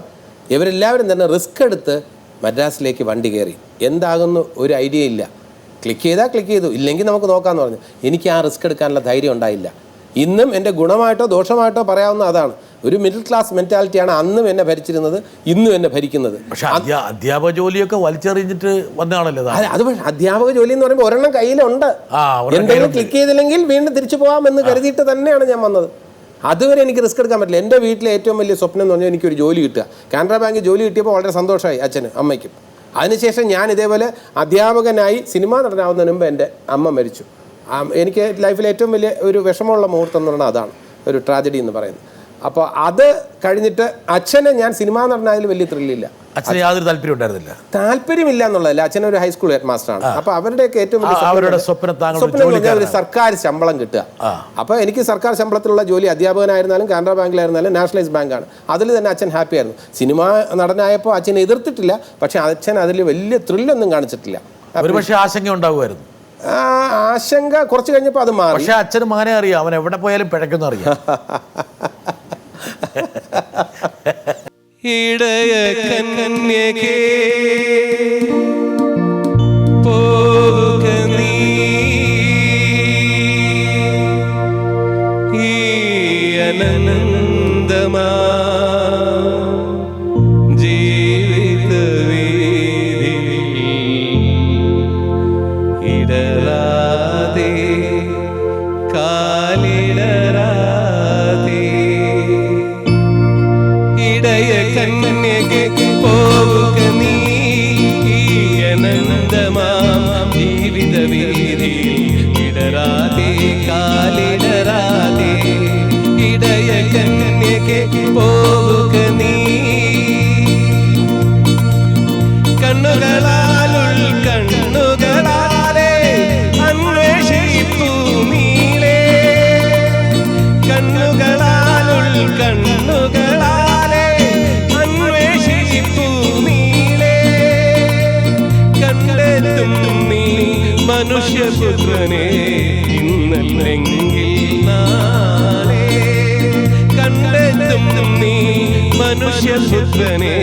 ഇവരെല്ലാവരും തന്നെ റിസ്ക് എടുത്ത് മദ്രാസിലേക്ക് വണ്ടി കയറി. എന്താകുന്നു ഒരു ഐഡിയ ഇല്ല. ക്ലിക്ക് ചെയ്തു, ഇല്ലെങ്കിൽ നമുക്ക് നോക്കാമെന്ന് പറഞ്ഞു. എനിക്ക് ആ റിസ്ക് എടുക്കാനുള്ള ധൈര്യം ഉണ്ടായില്ല. ഇന്നും എൻ്റെ ഗുണമായിട്ടോ ദോഷമായിട്ടോ പറയാവുന്ന അതാണ്. ഒരു മിഡിൽ ക്ലാസ് മെൻറ്റാലിറ്റിയാണ് അന്നും എന്നെ ഭരിച്ചിരുന്നത്, ഇന്നും എന്നെ ഭരിക്കുന്നത്. പക്ഷേ അധ്യാപക ജോലിയൊക്കെ വലിച്ചെറിഞ്ഞിട്ട് വന്നതാണല്ലോ അത്. അധ്യാപക ജോലി എന്ന് പറയുമ്പോൾ ഒരെണ്ണം കയ്യിലുണ്ട്. എന്തെങ്കിലും ക്ലിക്ക് ചെയ്തില്ലെങ്കിൽ വീണ്ടും തിരിച്ചു പോകാമെന്ന് കരുതിയിട്ട് തന്നെയാണ് ഞാൻ വന്നത്. അതുവരെ എനിക്ക് റിസ്ക് എടുക്കാൻ പറ്റില്ല. എൻ്റെ വീട്ടിലെ ഏറ്റവും വലിയ സ്വപ്നം എന്ന് പറഞ്ഞാൽ എനിക്കൊരു ജോലി കിട്ടുക. കാനറ ബാങ്കിൽ ജോലി കിട്ടിയപ്പോൾ വളരെ സന്തോഷമായി അച്ഛനും അമ്മയ്ക്കും. അതിനുശേഷം ഞാൻ ഇതേപോലെ അധ്യാപകനായി സിനിമ നടനാവുന്നതിന് മുമ്പ് എൻ്റെ അമ്മ മരിച്ചു. എനിക്ക് ലൈഫിലെ ഏറ്റവും വലിയ ഒരു വിഷമമുള്ള മുഹൂർത്തം എന്ന് പറഞ്ഞാൽ അതാണ്, ഒരു ട്രാജഡി എന്ന് പറയുന്നത്. അപ്പോൾ അത് കഴിഞ്ഞിട്ട് അച്ഛനെ ഞാൻ സിനിമാ നടനായാലും വലിയ ത്രില്ലില്ല. അച്ഛന് യാതൊരു താല്പര്യം ഉണ്ടായിരുന്നില്ല? താല്പര്യമില്ല എന്നുള്ളതല്ല. അച്ഛനൊരു ഹൈസ്കൂൾ ഹെഡ് മാസ്റ്ററാണ്. അപ്പോൾ അവരുടെയൊക്കെ ഏറ്റവും വലിയ സ്വപ്നം ഒരു സർക്കാർ ശമ്പളം കിട്ടുക. അപ്പോൾ എനിക്ക് സർക്കാർ ശമ്പളത്തിലുള്ള ജോലി അധ്യാപകനായിരുന്നാലും കാനറ ബാങ്കിലായിരുന്നാലും നാഷണലൈസ് ബാങ്കാണ്. അതിൽ തന്നെ അച്ഛൻ ഹാപ്പി ആയിരുന്നു. സിനിമാ നടനായപ്പോൾ അച്ഛൻ എതിർത്തിട്ടില്ല, പക്ഷെ അച്ഛൻ അതിൽ വലിയ ത്രില്ലൊന്നും കാണിച്ചിട്ടില്ല. ഒരുപക്ഷെ ആശങ്ക ഉണ്ടാവുമായിരുന്നു. ആശങ്ക കുറച്ച് കഴിഞ്ഞപ്പോൾ അത് മാറി. പക്ഷെ അച്ഛന് മകനെ അറിയാം, അവൻ എവിടെ പോയാലും പിഴയ്ക്കുന്ന അറിയാം. ഇടയ കന്യകേ പോക നീ ഈ അനന്തമാ ജീവിത വീതിയിൽ ഇടരാതെ കാലിടരാതെ ഇടയ കന്യകേ പോക നീ ഈ അനന്തമാം ജീവിത വീതിയിൽ ഇടരാതെ കാലിടരാതെ ഇടയ കന്യകേ പോക നീ കണ്ണുകളാലുൾ കണ്ണുകളാലെ അന്വേഷിപ്പൂ നീലേ കണ്ണുകളാലുൾ കണ്ണുകളാലെ അന്വേഷിപ്പൂ നീലേ കണ്ടെത്തും നീ മനുഷ്യപുത്രനെ ഇന്നല്ലെങ്കിൽ നാളെ കണ്ടെത്തും നീ മനുഷ്യപുത്രനെ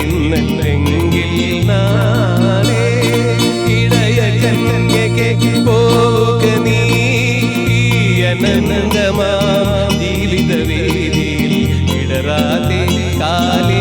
ഇന്നല്ലെങ്കിൽ നാളെ ഇടയ കന്യകേ പോക നീ അനന്തമാം ജീവിത വീതിയിൽ ഇടരാതെ കാലി